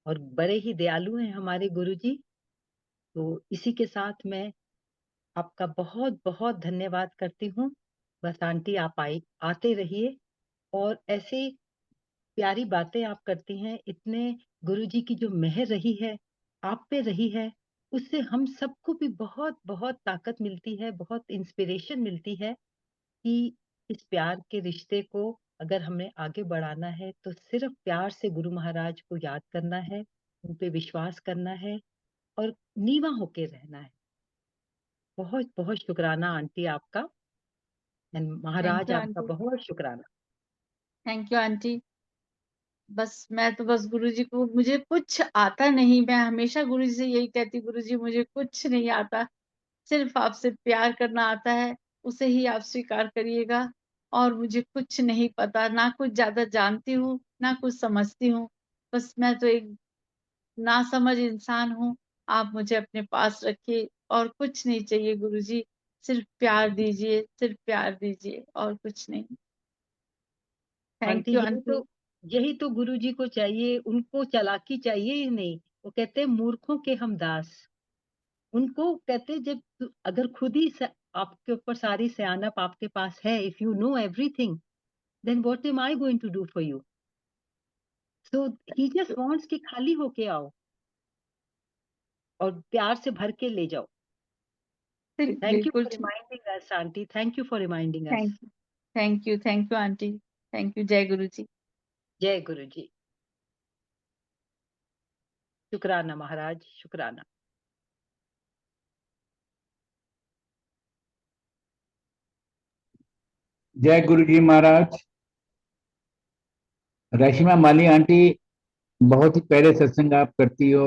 और बड़े ही दयालु हैं हमारे गुरुजी। तो इसी के साथ मैं आपका बहुत बहुत धन्यवाद करती हूँ। बस आंटी, आप आते रहिए, और ऐसे प्यारी बातें आप करती हैं। इतने गुरुजी की जो मेहर रही है, आप पे रही है, उससे हम सबको भी बहुत बहुत ताकत मिलती है, बहुत इंस्पिरेशन मिलती है कि इस प्यार के रिश्ते को अगर हमें आगे बढ़ाना है तो सिर्फ प्यार से गुरु महाराज को याद करना है, उन पे विश्वास करना है, और नीवा होके रहना है। बहुत बहुत शुक्राना आंटी आपका, एंड थैंक महाराज यू आपका आंटी। बहुत शुक्राना। Thank you aunty. बस मैं तो बस गुरुजी को, मुझे कुछ आता नहीं। मैं हमेशा गुरुजी से यही कहती, गुरुजी मुझे कुछ नहीं आता, सिर्फ आपसे प्यार करना आता है, उसे ही आप स्वीकार करिएगा। और मुझे कुछ नहीं पता, ना कुछ ज्यादा जानती हूँ, ना कुछ समझती हूँ। बस मैं तो एक नासमझ इंसान हूँ। आप मुझे अपने पास रखिए, और कुछ नहीं चाहिए गुरुजी। सिर्फ प्यार दीजिए, सिर्फ प्यार दीजिए, और कुछ नहीं। आंटी, थैंक यू यही तो, आंटी। यही तो गुरुजी को चाहिए। उनको चालाकी चाहिए ही नहीं। वो कहते हैं मूर्खों के हम दास। उनको कहते हैं, जब अगर खुद ही आपके ऊपर सारी सयानप आपके पास है, if you know everything, then what am I going to do for you. So he just wants कि खाली होके आओ और प्यार से भर के ले जाओ। थैंक यू बिल्कुल फॉर ठीक। Reminding us aunty, thank you for reminding us. Thank you, thank you, thank you aunty. Thank you. जय गुरु जी। जय गुरु जी। शुक्राना महाराज, शुक्राना। जय गुरु जी महाराज। रशिमा माली आंटी, बहुत ही प्यारे सत्संग आप करती हो।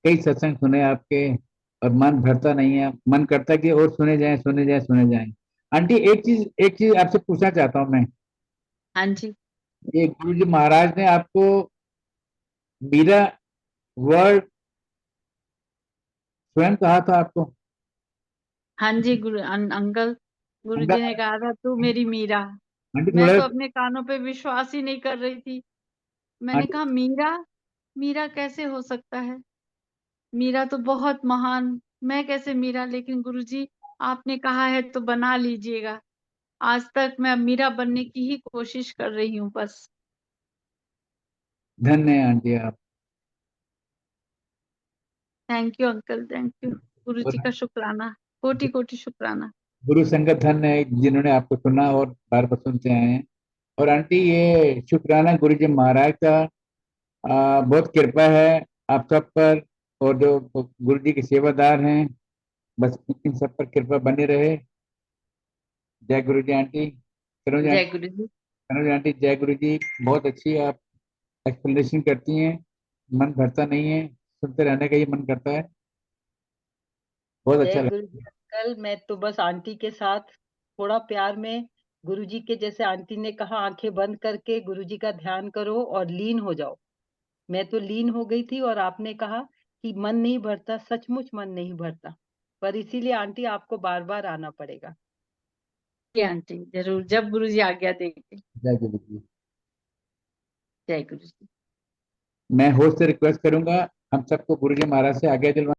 कई सत्संग सुने आपके, और मन भरता नहीं है, मन करता है कि और सुने जाएं, सुने जाएं, सुने जाएं। आंटी एक चीज आपसे पूछना चाहता हूँ मैं। हाँ जी। ये गुरु जी महाराज ने आपको मीरा वर्ड स्वयं कहा था आपको? हाँ जी, अंकल, अंकल, गुरुजी ने कहा था तू मेरी मीरा। आंटी मैं थोड़ा, तो अपने कानों पे विश्वास ही नहीं कर रही थी। मैंने आंटी कहा मीरा, मीरा कैसे हो सकता है? मीरा तो बहुत महान, मैं कैसे मीरा? लेकिन गुरुजी आपने कहा है तो बना लीजिएगा। आज तक मैं अब मीरा बनने की ही कोशिश कर रही हूँ बस। धन्य है आंटी आप। Thank you uncle, thank you. और गुरुजी का शुक्राना, कोटि कोटि शुक्राना। गुरु संगत धन्य है जिन्होंने आपको चुना और बार बार सुनते आए हैं। और आंटी ये शुक्राना गुरु जी महाराज का बहुत कृपा है आप सब पर, और जो गुरु जी के सेवादार हैं, बस इन सब पर कृपा बनी रहे। जय गुरु जी आंटी। सरोज जय आंटी, गुरुजी। सरोज आंटी, जय गुरु जी। बहुत अच्छी आप एक्सप्लेनेशन करती हैं, मन भरता नहीं है, सुनते रहने का ही मन करता है। बहुत जय अच्छा गुरु जी लगता अंकल। मैं तो बस आंटी के साथ थोड़ा प्यार में, गुरु जी के जैसे आंटी ने कहा आंखें बंद करके गुरु जी का ध्यान करो और लीन हो जाओ, मैं तो लीन हो गई थी। और आपने कहा कि मन नहीं भरता, सचमुच मन नहीं भरता, पर इसीलिए आंटी आपको बार बार आना पड़ेगा। जी आंटी, जरूर, जब गुरुजी आज्ञा देंगे। है। जय गुरु जी। जय गुरुजी। मैं होस्ट से रिक्वेस्ट करूंगा हम सबको गुरु जी महाराज से आगे दिलवा